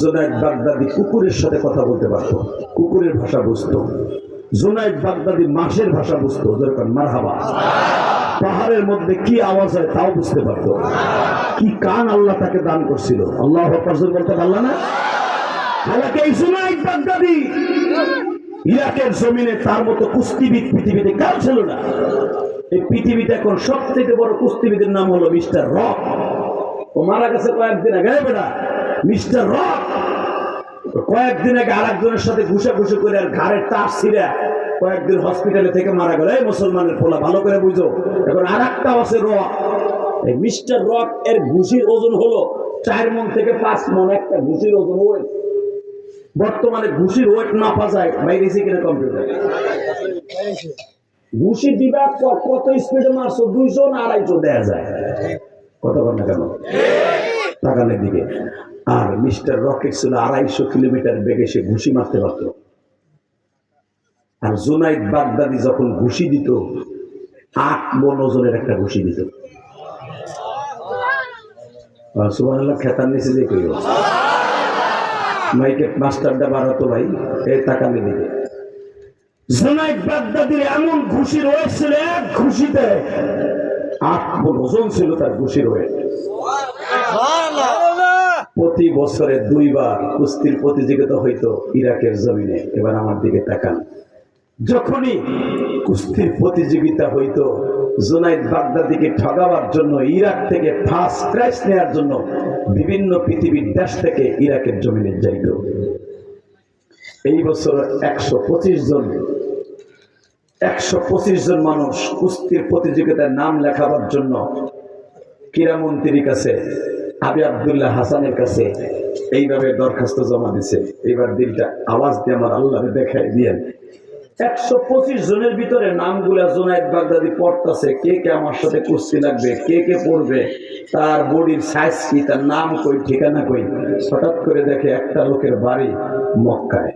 জুনাইদ বাগদাদি কুকুরের সাথে কথা বলতে পারতো, কুকুরের ভাষা বুঝতো। জুনাইদ বাগদাদি মাছের ভাষা বুঝতো, যেরকম মারহাবা। পাহাড়ের মধ্যে কি আওয়াজ হয় তাও বুঝতে পারতো। কি কান আল্লাহ তাকে দান করছিল, আল্লাহু আকবার বলতে পারল না? হালাকে এই জুনাইদ বাগদাদি ইরাকের জমিনে তার মতো কুস্তিবিদ পৃথিবীতে কার ছিল না। এই পৃথিবীতে এখন সবথেকে বড় কুস্তিবিদের নাম হলো মিস্টার রক। ও মারা গেছে কয়েকদিন আগে। বেটা মিস্টার রক কয়েকদিন আগে আর একজনের সাথে ঘুষাঘুষি করে আর ঘাড়ের তার ছিঁড়ে কয়েকদিন হসপিটালে থেকে মারা গেল। এই মুসলমানের পোলা ভালো করে বুঝো। এখন আর একটা আছে রক, এই মিস্টার রক এর ঘুষির ওজন হলো 4 মণ থেকে 5 মণ একটা ঘুষির ওজন। ওয়েট বর্তমানে ঘুষির ওয়েট মাপা যায় বাইরে কিনা কম্পিউটার। ঘুষি দিবা কত স্পিডে মারছো, 200 না 250 দেয়া যায়, কত না কেন তাকানের দিকে। আর মিস্টার রকেট ছিল 250 কিলোমিটার বেগে সে ঘুষি মারতে পারত। আর জুনাইদ বাগদাদি যখন ঘুষি দিত 8 মণ ওজনের একটা ঘুষি দিত। সুবহানাল্লাহ, খেতার নিচে দিয়ে কইব মাইকেট মাস্টারটা বাড়াতো ভাই, এই তাকানের দিকে। জুনাইদ বাগদাদির এমন ঘুষির ওয়েট ছিল, এক ঘুষিতে 8 মণ ওজন ছিল তার ঘুষির ওয়েট। প্রতি বছরে 2 বার কুস্তির প্রতিযোগিতা হইতো ইরাকের জমিনে। এবার আমার দিকে তাকান, যখনই কুস্তির প্রতিযোগিতা হইতো জুনাইদ বাগদাদিকে ঠগাবার জন্য ইরাক থেকে ফার্স্ট প্রাইজ নেওয়ার জন্য বিভিন্ন পৃথিবীর দেশ থেকে ইরাকের জমিনে যাইত। এই বছর 125 জন মানুষ কুস্তির প্রতিযোগিতায় নাম লেখাবার জন্য ক্রীড়ামন্ত্রীর কাছে আবি আব্দুল্লাহ হাসানের কাছে এইভাবে দরখাস্ত জমা দিছে। এবার দিনটা আওয়াজ দিয়ে আমার আল্লাহকে দেখাই দিয়েন। 125 জনের ভিতরে নামগুলা জুনাইদ বাগদাদি পড়তেছে, কে কে আমার সাথে কুস্তি লাগবে, কে কে পড়বে, তার বডির সাইজ কি, তার নাম কই, ঠিকানা কই। হঠাৎ করে দেখে একটা লোকের বাড়ি মক্কায়।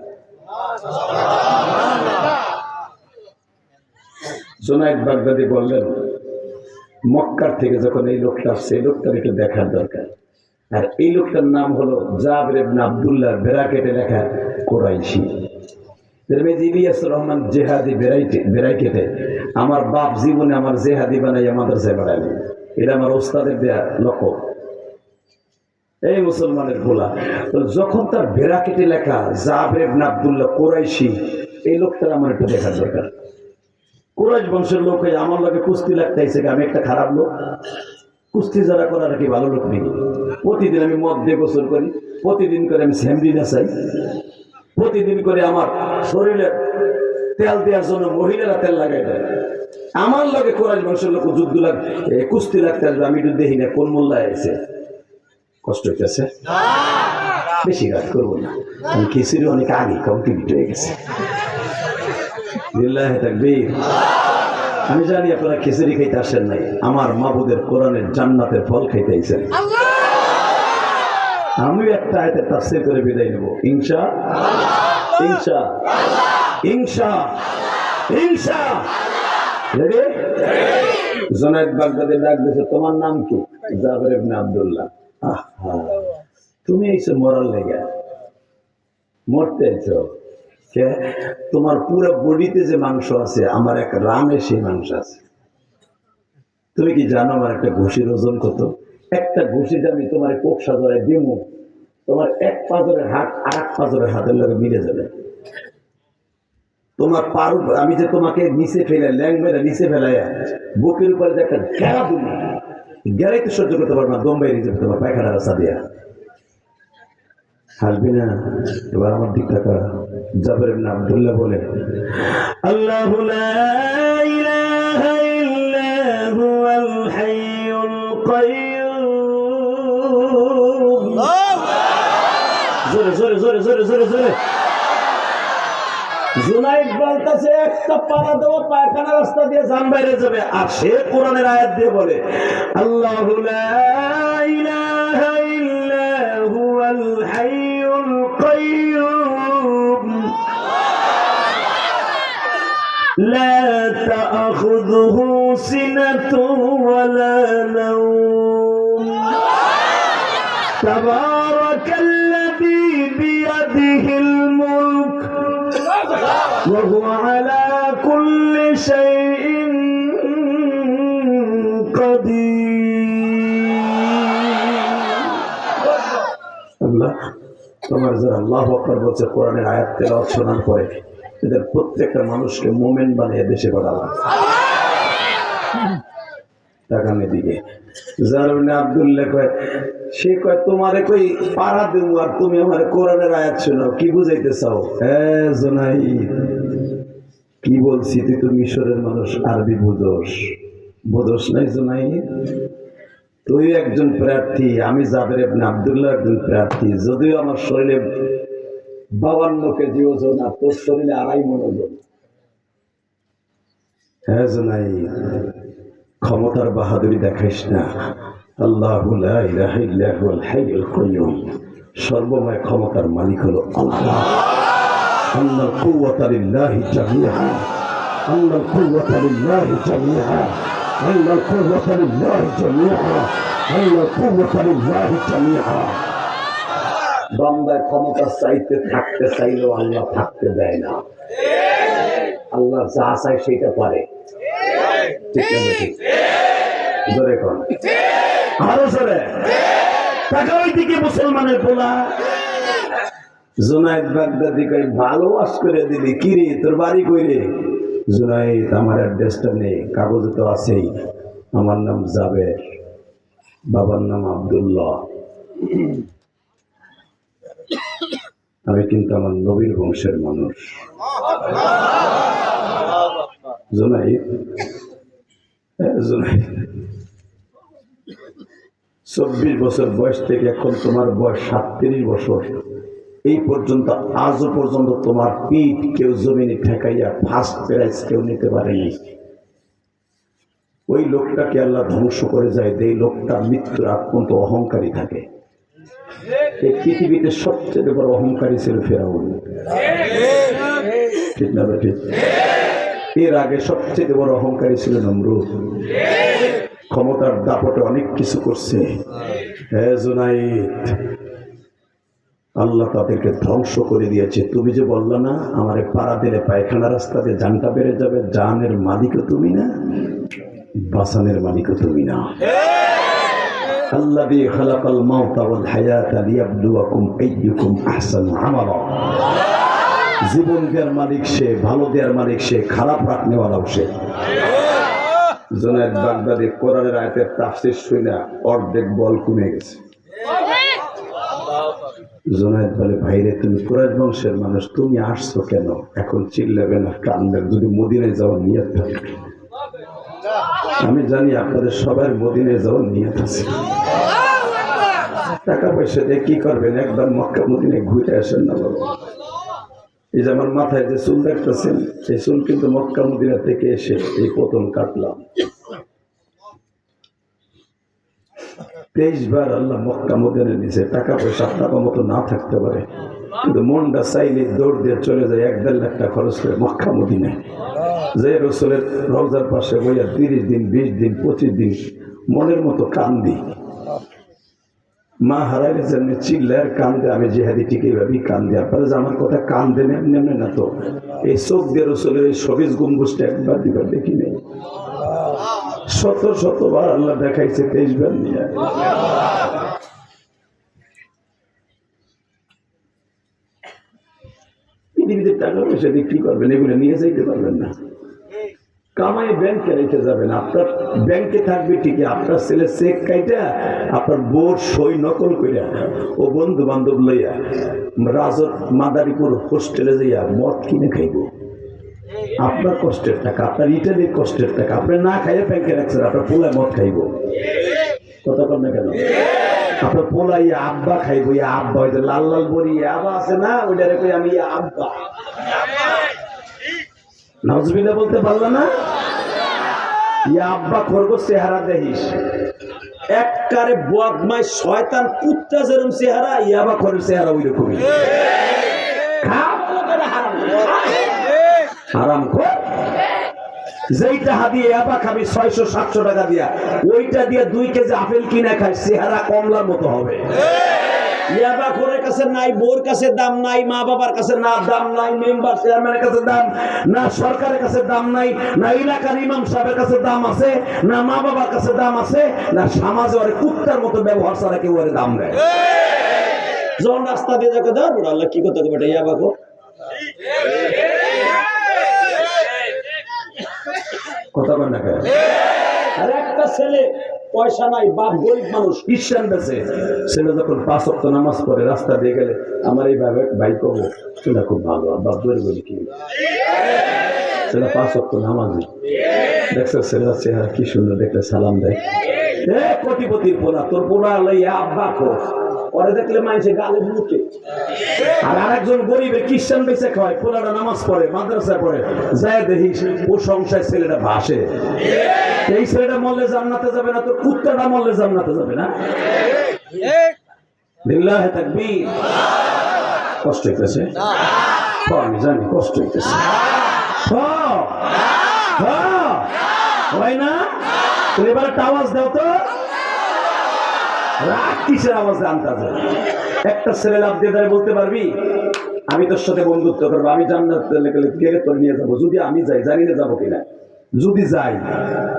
জুনাইদ বাগদাদি বললেন, মক্কার থেকে যখন এই লোকটা আসছে, এই লোকটার একটু দেখার দরকার। আর এই লোকটার নাম হলো জাবের ইবনে আব্দুল্লাহ, ব্র্যাকেটে লেখা কুরাইশি। ইলিয়াসুর রহমান জেহাদি ব্র্যাকেটে, আমার বাপ জীবনে আমার জেহাদি বানাই মাদ্রাসায় বাড়ায়নি, এটা আমার ওস্তাদের দেয়া লক্ষ্য। এই মুসলমানের ভোলা, তো যখন তার ব্র্যাকেটে লেখা জাবের ইবনে আব্দুল্লাহ কুরাইশি, এই লোকটার আমার একটু দেখার দরকার। কুরাইশ বংশের লোক হয়ে আমার লোকে কুস্তি লাগতে আইছে, আমি একটা খারাপ লোক? কুস্তি যারা করার কি ভালো লোক নাকি? প্রতিদিন আমি মদ দিয়ে গোসল করি, প্রতিদিন করে আমি স্যামরি নাচাই, প্রতিদিন করে আমার শরীরে তেল দেওয়ার জন্য মহিলারা তেল লাগাই দেয়। আমার লোকে কুরাইশ বংশের লোক যুদ্ধ কুস্তি লাগতে আসবে, আমি একটু দেখি না কোন মোল্লায় আছে। কষ্ট হইতেছে, বেশি রাত করবো না, আমি খিচুড়ি অনেক আগে কমপ্লিট হয়ে গেছে। আমি জানি আপনারা খিচুড়ি খাইতে আসেন নাই, আমার মাবুদের কোরআনের জান্নাতের ফল খাইতে আইছেন। আমি একটা আয়াতের তাফসীর করে বিদায় নেব, ইনশাআল্লাহ। রেডি? জুনাইদ বাগদাদি ডাক দিয়েছে, তোমার নাম কি? জাবের ইবনে আব্দুল্লাহ। তুমি এইছো মরার লেগে, মরতে আইছো। তোমার পুরো বডিতে যে মাংস আছে, আমার এক রানে সেই মাংস আছে। তুমি কি জানো আমার একটা ঘুষির ওজন কত? একটা ঘুষিতে আমি তোমার কোপ সাজরে দিমু, তোমার এক পাজরের হাত আর এক পাজরের হাতের লগে মিলে যাবে। তোমার পার আমি যে তোমাকে নিচে ফেলে ল্যাং মেরে নিচে ফেলাইয়া বুকের উপরে যে একটা গেরা দিই, গেরাই তো সহ্য করতে পারবো না, দম বাইরে যাবে তোমার পায়খানা রাস্তা দিয়া। হাসবি না? এবার আমার দিক টাকা। জাবের ইবনে আব্দুল্লাহ বলে, আল্লাহু লা ইলাহা ইল্লা হুয়াল হাইয়ুল কাইয়্যুম। জোরে জোরে জোরে জোরে জোরে জোরে। জুনাইদ বলতেছে একটা পাড়া দেওয়া পায়খানা রাস্তা দিয়ে জান বাইরে যাবে, আর সে কোরআনের আয়াত দিয়ে বলে, আল্লাহু লা ইলাহা ইল্লা হুয়াল হাইয়ুল কাইয়্যুম লা তা'খুযুহু সিনাতুন ওয়া লা নাওম তাবারাকাল্লাযী বিয়াদিহিল মুলক ওয়া হুয়া আলা কুল্লি শাইইন কাদির। আল্লাহ, তোমার যারা আল্লাহু আকবার বলছে কোরআনের আয়াত তেলাওয়াত শোনার পরে, এদের প্রত্যেকটা মানুষকে মুমিন বানিয়ে দেশে পাঠাও। তাকান এদিকে। জারুন আব্দুল্লাহ কয়, সে কয় তোমারে কই পাড়া দেবো আর তুমি আমার কোরআনের আয়াত শোনাও, কি বুঝাইতে চাও? হ্যাঁ জুনাইদ, কি বলছি? তুই তো মিশরের মানুষ, আরবি বুঝোস? বুঝোস নাই জুনাইদ? তুই একজন প্রার্থী, আমি জাবের ইবনে আব্দুল্লাহ একজন প্রার্থী। যদিও আমার শরীরে 52 কেজি ওজন আর তোর শরীরে 2.5 মণ ওজন। হ্যাঁ জুনাইদ, ক্ষমতার বাহাদুরি দেখাইস না। আল্লাহু লা ইলাহা ইল্লা হুয়াল হাইয়ুল কাইয়্যুম, সর্বময় ক্ষমতার মালিক হলো আল্লাহ। আল্লাহর কুওয়াতা লিল্লাহি জামিআ, আল্লাহর কুওয়াতা লিল্লাহি জামিআ, আল্লাহর কুওয়াতা লিল্লাহি জামিআ, আল্লাহর কুওয়াতা লিল্লাহি জামিআ। বান্দার ক্ষমতা চাইতে থাকতে চাইলেও আল্লাহ থাকতে দেয় না। আল্লাহ যা চায় সেটা পারে। ঠিক না ঠিক? জোরে কোন, আরো জোরে। টাকা ওইদিকে মুসলমানের পোলা জুনাইদ বাগদাদি কই, ভালো ওয়াজ করে দিলি। কি রে তোর বাড়ি কই রে? জুনাইদ, আমার অ্যাড্রেসটা নেই, কাগজে তো আছেই। আমার নাম জাবের, বাবার নাম আব্দুল্লাহ, আমি কিন্তু আমার নবীর বংশের মানুষ। জুনাইদ, 24 বছর বয়স থেকে এখন তোমার বয়স 37 বছর, এই পর্যন্ত আজও পর্যন্ত তোমার পিঠ কেউ জমিনে ঠেকাইয়া ফার্স্ট প্রাইজ কেউ নিতে পারেনি। ওই লোকটাকে আল্লাহ ধ্বংস করে যায়, এই লোকটা মৃত্যুর আগ পর্যন্ত অহংকারী থাকে। এই পৃথিবীতে সবচেয়ে বড় অহংকারী ছিল ফেরাউন। ঠিক না ঠিক? এর আগে সবচেয়ে বড় অহংকারী ছিল নমরুদ। ক্ষমতার দাপটে অনেক কিছু করছে। হে জুনাইদ, আল্লাহ তাদেরকে ধ্বংস করে দিয়েছে। তুমি যে বললা না আমারে পাড়া দিলে পায়খানা রাস্তা দিয়ে জানটা বেড়ে যাবে, জানের মালিকও তুমি না, বাসানের মালিকও তুমি না। আল্লাযী খালাকাল মাউতা ওয়াল হায়াতা লিয়াবলুয়াকুম আইয়ুকুম আহসানু আমালা। জীবন দেওয়ার মালিক সে, ভালো দেওয়ার মালিক সে, খারাপ রাখনেওয়ালাও সে। জুনাইদ বাগদাদি কোরআনের আয়াতের তাফসীর শুনে অর্ধেক বল কমে গেছে। জুনাইদ বলে, ভাইরে তুমি কুরাইশ বংশের মানুষ, তুমি আসছো কেন? এখন চিল্লাবে না, কান্দের। যদি মদিনায় যাওয়ার নিয়ত থাকে, আমি জানি আপনাদের সবার মদিনায় যাওয়ার নিয়ত আছে। টাকা পয়সা দিয়ে কি করবেন? একবার মক্কা মদিনায় ঘুরে আসেন না বাবা। এই যে আমার মাথায় যে চুল দেখতেছেন, এই চুল কিন্তু মক্কা মদিনা থেকে এসে এই প্রথম কাটলাম। 23 বার আল্লাহ মক্কা মদিনা নিচে। টাকা পয়সা আপনার মতো না থাকতে পারে, কিন্তু মনটা চাইলে দৌড় দিয়ে চলে যায় 1-1.5 লাখ টাকা খরচ করে মক্কা মদিনায়। যে রসুলের রওজার পাশে বইয়া 30 দিন 20 দিন 25 দিন মনের মতো কান্দি। মা হারাইলে জন্য চিল্লার কান্দে, আমি জিহাদি ঠিক এইভাবেই কান্দি। আপনারা যে আমার কথা কান্দে এমনি না তো, এই চোখ দিয়ে রসুলের এই সবিজ গম্বুজটা একবার দুবার দেখি নেই, শতবার আল্লাহ দেখাইছে 23 বার নিয়ে। পৃথিবীতে টাকা পয়সা দিয়ে কি করবেন? এগুলো নিয়ে যাইতে পারবেন না। কামাই ব্যাংকে রেখে যাবেন, আপনার ব্যাংকে থাকবে ঠিকই। আপনার ছেলে চেক কাইটা আপনার বোর সই নকল কইরা ও বন্ধু বান্ধব লইয়া রাজত মাদারীপুর হোস্টেলে যাইয়া মদ কিনে খাইব। আপনার কষ্টের টাকা, আপনার ইটালির কষ্টের টাকা, আপনি না খাইয়ে ব্যাংকে রাখছেন, আপনার পোলায় মদ খাইব। কথা কর না কেন? আপনার পোলা ইয়া আব্বা খাইব। ইয়া আব্বা হয়তো লাল লাল বড়ি আব্বা আছে না, ওইটারে কই আমি ইয়া আব্বা। নাউজুবিল্লাহ বলতে পারলো না? ইয়া আব্বা খরগোশ চেহারা দেখিস, এককারে বদমাইশ শয়তান কুত্তা যেরকম চেহারা, ইয়াবা খরের চেহারা ওই রকমই। হারাম খোর, যেই টাকা দিয়ে ইয়াবা খাবি 600-700 টাকা দিয়া, ওইটা দিয়ে 2 কেজি আপেল কিনে খায়, চেহারা কমলার মতো হবে। ইয়াবা খোরের কাছে নাই বোর কাছে দাম নাই, মা বাবার কাছে না দাম নাই, মেম্বার চেয়ারম্যানের কাছে দাম না, সরকারের কাছে দাম নাই, না এলাকার ইমাম সাহেবের কাছে দাম আছে, না মা বাবার কাছে দাম আছে, না সমাজে ওরে কুত্তার মতো ব্যবহার ছাড়া কেউ ওরে দাম দেয়। যখন রাস্তা দিয়ে যাকে ধর বড় আল্লাহ কি কথা বেটা ইয়াবা খোর, কথা বল না কেন? আর একটা ছেলে পয়সা নাই, বাপ গরিব মানুষ, খ্রিস্টান বেছে, ছেলে যখন 5 ওয়াক্ত নামাজ পড়ে রাস্তা দিয়ে গেলে আমার এই ভাই কব ছেলে খুব ভালো, বাপ গরিব কি ছেলে 5 ওয়াক্ত নামাজি, দেখছো ছেলের চেহারা কি সুন্দর, দেখলে সালাম দেয়। কোটিপতির পোলা, তোর পোলা লইয়া আব্বা খোঁজ পরে দেখলে মানুষে গালে মুখে। আর আরেকজন গরিবের খ্রিস্টান বেঁচে খায়, পোলাটা নামাজ পড়ে, মাদ্রাসায় পড়ে, যায় দেখিস ও সংসার ছেলেটা ভাসে। এই ছেলেটা মরলে জান্নাতে যাবে না, তোর কুত্তাটা মরলে জান্নাতে যাবে না। লিল্লাহি তাকবীর। কষ্ট হইতেছে, আমি জানি কষ্ট হইতেছে, হয় না? তুমি এবার একটা আওয়াজ দাও তো, রাগ কিসের আওয়াজ জানতে হবে। একটা ছেলে লাভ দিয়ে দাঁড়িয়ে বলতে পারবি আমি তোর সাথে বন্ধুত্ব করবো, আমি জান্নাত গেলে তোর নিয়ে যাবো, যদি আমি যাই, জানি না যাবো কিনা, যদি যাই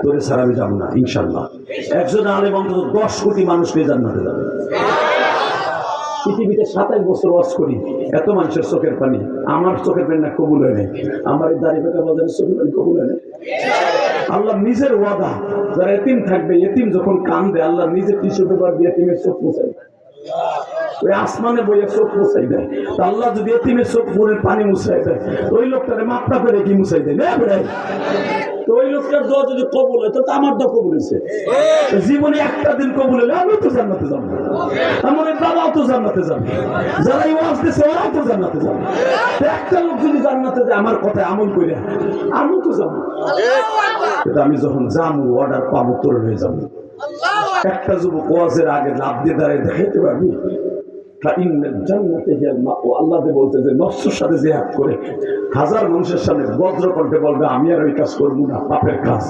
তোরে ছাড়া আমি যাবো না ইনশাল্লাহ। একজন আলেম অন্তত 10 কোটি মানুষকে জান্নাতে যাবে। পৃথিবীতে 27 বছর ওয়াজ করি, এত মানুষের চোখের পানি, আমার চোখের পানি না কবুল হয় নাই, আমার এই দাড়ি পাকা বাজারের চোখের পানি কবুল হয় নাই। আল্লাহ নিজের ওয়াদা, যারা এতিম থাকবে, এতিম যখন কান্দে আল্লাহ নিজে টিস্যু পেপার দিয়ে এতিমের চোখ মুছাই, ওই আসমানে বইয়ে চোখ মুছাই দেয়। আল্লাহ যদি এতিমের চোখ মনের পানি মুছাই দেয়, ওই লোকটারে মাপটা করে কি মুছাই দেয় না? তো ওই লোকটার দোয়া যদি কবুল হয় তো আমার দোয়া কবুল হয়েছে। জীবনে একটা দিন কবুল হলে আমি তো জান্নাতে যাবো, আমার বাবাও তো জান্নাতে যাবে, যারা এই ওয়াজ দিচ্ছে ওরাও তো জান্নাতে যাবে। একটা লোক যদি জান্নাতে যায় আমার কথায় আমল করে, আমি তো যাবো। কিন্তু আমি যখন যাবো অর্ডার পাবো তোর হয়ে যাবো। একটা যুবক ওয়াজের আগে লাভ দিয়ে দাঁড়িয়ে দেখাইতে পারবি আল্লাহ বলতে যে নফসের সাথে জিহাদ করে 1000 মানুষের সামনে বজ্র কণ্ঠে বলবে আমি আর ওই কাজ করবো না, পাপের কাজ।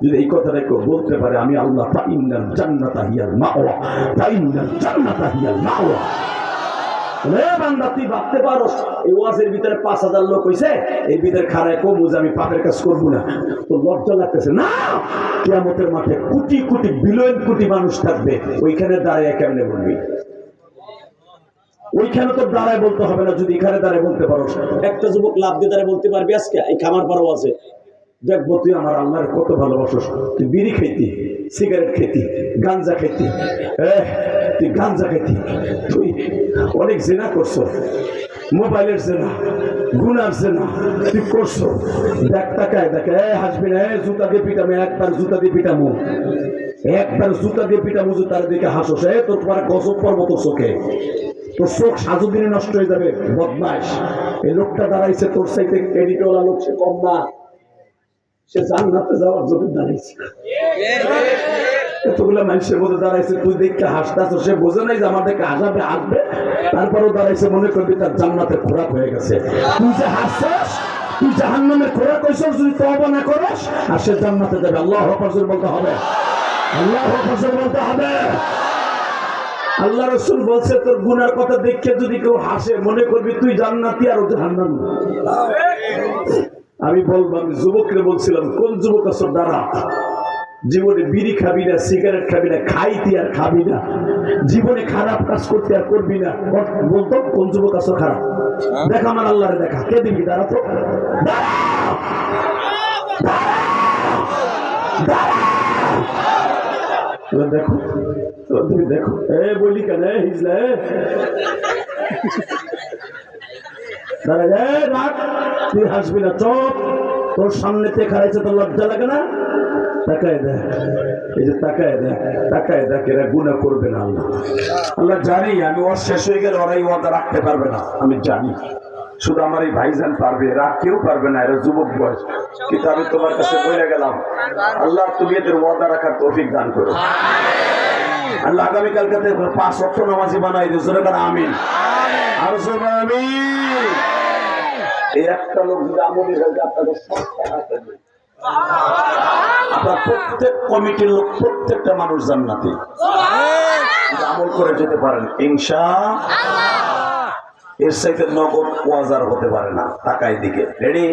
যদি এই কথাটা কেউ বলতে পারে আমি আল্লাহ ফাইন্নাল জান্নাতা হিয়াল মাওয়া, ফাইন্নাল জান্নাতা হিয়াল মাওয়া। তুই ভাবতে পারো এই ওয়াজের ভিতরে 5000 লোক হয়েছে, এর ভিতরে খারায় কম বুঝে আমি পাপের কাজ করবো না, তো লজ্জা লাগতেছে না? কিয়ামতের মাঠে কোটি কোটি বিলিয়ন কোটি মানুষ থাকবে, ওইখানে দাঁড়িয়ে কেমনে বলবি? ওইখানে তো দাঁড়ায় বলতে হবে না, যদি এখানে দাঁড়ায় বলতে পারো। একটা যুবক লাভ দিয়ে দাঁড়ায় বলতে পারবি আজকে এই খামার পাড়াও আছে, দেখবো তুই আমার আল্লাহর কত ভালোবাসস। তুই বিড়ি খেতি, সিগারেট খেতি, গাঞ্জা খেতি, তুই গাঞ্জা খেতি, তুই অনেক জেনা করছো, মোবাইলের জেনা, গুনার জেনা তুই করছো। দেখ তাকায় দেখ, হাসবি না, জুতা দিয়ে পিটামো, একবার জুতা দিয়ে পিটামো, একবার জুতা দিয়ে পিটামো, জুতার দিকে হাসো, তোর তোমার গজব পর্ব তোর চোখে, তোর চোখ সাজুদিনে নষ্ট হয়ে যাবে। বদমাইশ, এই লোকটা দাঁড়াইছে তোর সাইতে ক্রেডিটওয়ালা লোক, সে কম না, সে জান্নাতে যাওয়ার জন্য দাঁড়াইছে। এতগুলো মানুষের মধ্যে দাঁড়াইছে, তুই দেখতে হাসতাছ, সে বোঝে নাই যে আমাদেরকে হাসাবে, হাসবে, তারপরেও দাঁড়াইছে, মনে করবি তার জান্নাতের খোরাক হয়ে গেছে। তুই যে হাসছস, তুই জাহান্নামের খোরাক হইছস, যদি তওবা না করস, আর সে জান্নাতে যাবে। আল্লাহু আকবার বলতে হবে, আল্লাহু আকবার বলতে হবে। আল্লাহ রাসূল বলছে তোর গুনার কথা দেখে যদি কেউ হাসে, মনে করবি তুই জান্নাতি আর ও জাহান্নামী। আমি বলবো, আমি যুবকরে বলছিলাম, কোন যুবক আছো দাঁড়া, জীবনে বিড়ি খাবি না, সিগারেট খাবি না, খাইতি আর খাবি না, জীবনে খারাপ কাজ করতে আর করবি না। বলতো কোন যুবক আছো খারাপ? দেখা আমার আল্লাহরে দেখা, কে দিবি? দাঁড়া তো, দেখো তুমি দেখো, বলি কেন হিজলা, তুই হাসবি না, চপ, তোর সামনে তে খাইছে, তোর লজ্জা লাগে না? তাকায় দেখ, এই যে তাকায় দেখ, তাকায় দেখ, এরা গুনাহ করবে না। আল্লাহ আল্লাহ জানি আমি ওর শেষ হয়ে গেলে ওরা এই ওয়াদা রাখতে পারবে না, আমি জানি। শুধু আমার এই ভাইজান পারবে, এরা কেউ পারবে না, এরা যুবক বয়স। কিন্তু আমি তোমার কাছে বলে গেলাম, আল্লাহ তুমি এদের ওয়াদা রাখার তৌফিক দান করো। আল্লাহ আগামীকালকে 5 ওয়াক্ত নামাজি বানাই দিও, জোরে বলো আমিন। আর জোরে আমিন। এই একটা লোক যদি আমলি হয়ে যায়, আপনাদের সব টাকা দেবে। আপনার প্রত্যেক কমিটির লোক, প্রত্যেকটা মানুষ জান্নাতি, আমল করে যেতে পারেন ইনশাআল্লাহ। এর চাইতে নগদ ওয়াজ আর হতে পারে না। টাকায় দিকে রেডি।